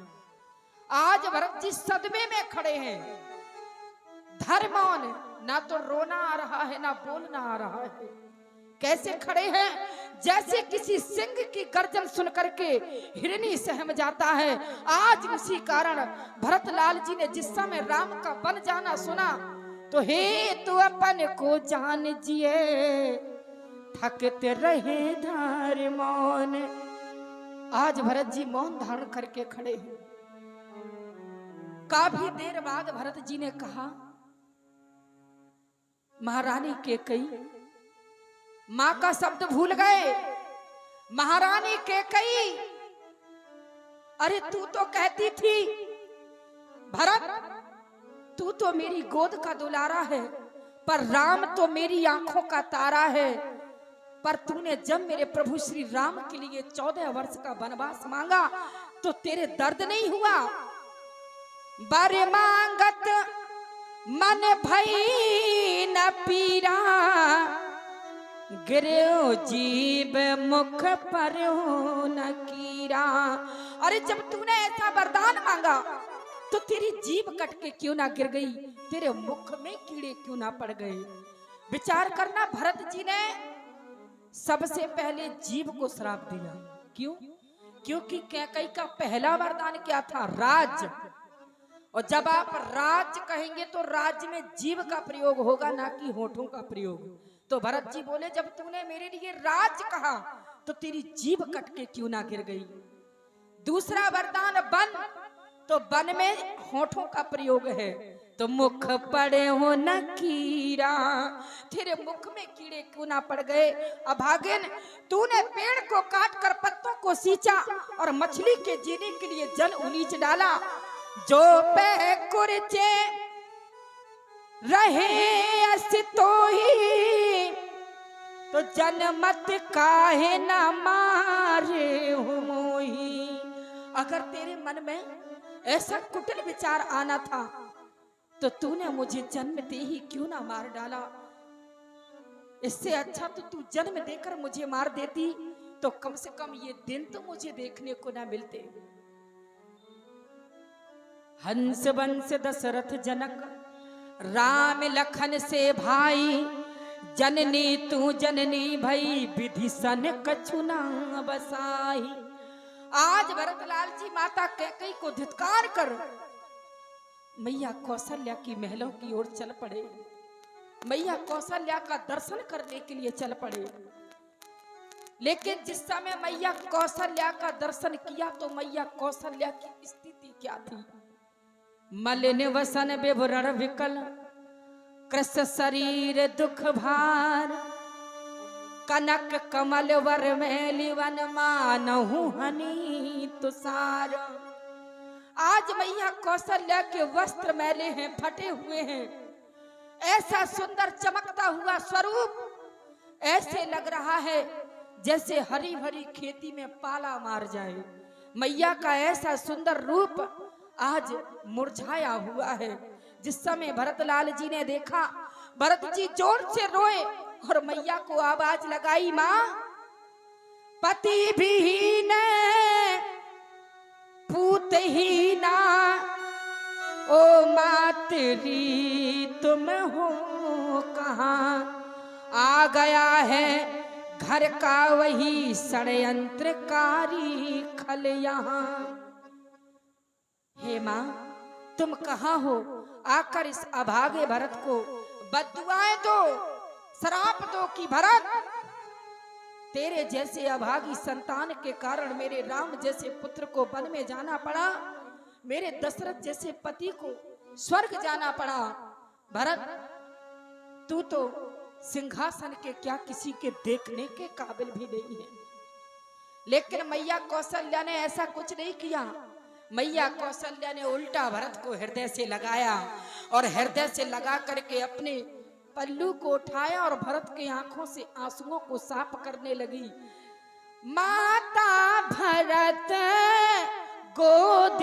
[SPEAKER 1] आज भरत जी सदमे में खड़े हैं, धर्मौन, ना तो रोना आ रहा है ना बोलना आ रहा है। कैसे खड़े हैं? जैसे किसी सिंह की गर्जन सुन करके हिरनी सहम जाता है। आज उसी कारण भरतलाल जी ने जिस समय राम का बन जाना सुना तो हे तू अपन को जान जिए थकते रहे धार मौन। आज भरत जी मौन धारण करके खड़े हैं। काफी देर बाद भरत जी ने कहा, महारानी कैकेयी, मां का शब्द भूल गए। महारानी कैकेयी, अरे तू तो कहती थी भरत तू तो मेरी गोद का दुलारा है, पर राम तो मेरी आंखों का तारा है। पर तूने जब मेरे प्रभु श्री राम के लिए 14 वर्ष का वनवास मांगा तो तेरे दर्द नहीं हुआ। बारे मांगत मन भई न पीरा, गिरो जीव मुख पर हो न कीरा। अरे जब तूने ऐसा वरदान मांगा तो तेरी जीभ कट के क्यों ना गिर गई, तेरे मुख में कीड़े क्यों ना पड़ गए। विचार करना, भरत जी ने सबसे पहले जीभ को श्राप दिया। क्यों? क्योंकि कैकेयी का पहला वरदान क्या था? राज। और जब आप राज कहेंगे तो राज्य में जीभ का प्रयोग होगा, ना कि होठों का प्रयोग। तो भरत जी बोले, जब तूने मेरे लिए राज कहा तो तेरी जीभ कट के क्यों ना गिर गई। दूसरा वरदान वन, तो वन में होठों का प्रयोग है, तो मुख पड़े हो न कीड़ा, तेरे मुख में कीड़े क्यों ना पड़ गए। अभागिन, तूने पेड़ को काट कर पत्तों को सींचा और मछली के जीने के लिए जल उलीच डाला। जो पे कुरचे रहे अस तो ही, तो जनमत काहे न मारे हो मोही। अगर तेरे मन में ऐसा कुटिल विचार आना था तो तूने मुझे जन्मते ही क्यों ना मार डाला। इससे अच्छा तो तू जन्म देकर मुझे मार देती, तो कम से कम ये दिन तो मुझे देखने को ना मिलते। हंस वंश दशरथ जनक राम लखन से भाई, जननी तू जननी भई विधि सन कछु ना बसाई। आज भरतलाल जी माता कैकेयी को धिक्कार कर मैया कौशल्या की महलों की ओर चल पड़े। मैया कौशल्या का दर्शन करने के लिए चल पड़े। लेकिन जिस समय मैया कौशल्या का दर्शन किया तो मैया कौशल्या की स्थिति क्या थी? मलिन वसन विवरण विकल, कृष शरीर दुख भार, कनक कमल वर मैली वन मानहु हनी तुषार। आज मैया कौशल्या के वस्त्र मैले हैं, फटे हुए हैं। ऐसा सुंदर चमकता हुआ स्वरूप, ऐसे लग रहा है जैसे हरी भरी खेती में पाला मार जाए। मैया का ऐसा सुंदर रूप आज मुरझाया हुआ है। जिस समय भरतलाल जी ने देखा, भरत जी जोर से रोए और मैया को आवाज लगाई, मां पति भी न पूत ही ना, ओ मातरी तुम हो कहाँ। आ गया है घर का वही षड्यंत्रकारी खल यहाँ। हे मां, तुम कहाँ हो? आकर इस अभागे भरत को बद्दुआएं दो, श्राप दो कि भरत तेरे जैसे अभागी संतान के कारण मेरे राम जैसे पुत्र को वन में जाना पड़ा, मेरे दशरथ जैसे पति को स्वर्ग जाना पड़ा। भरत, तू तो सिंहासन के क्या किसी के देखने के काबिल भी नहीं है। लेकिन मैया कौशल्या ने ऐसा कुछ नहीं किया। मैया कौशल्या ने उल्टा भरत को हृदय से लगाया और हृदय से लगा करके अपने पल्लू को उठाया और भरत की आंखों से आंसुओं को साफ करने लगी। माता भरत गोद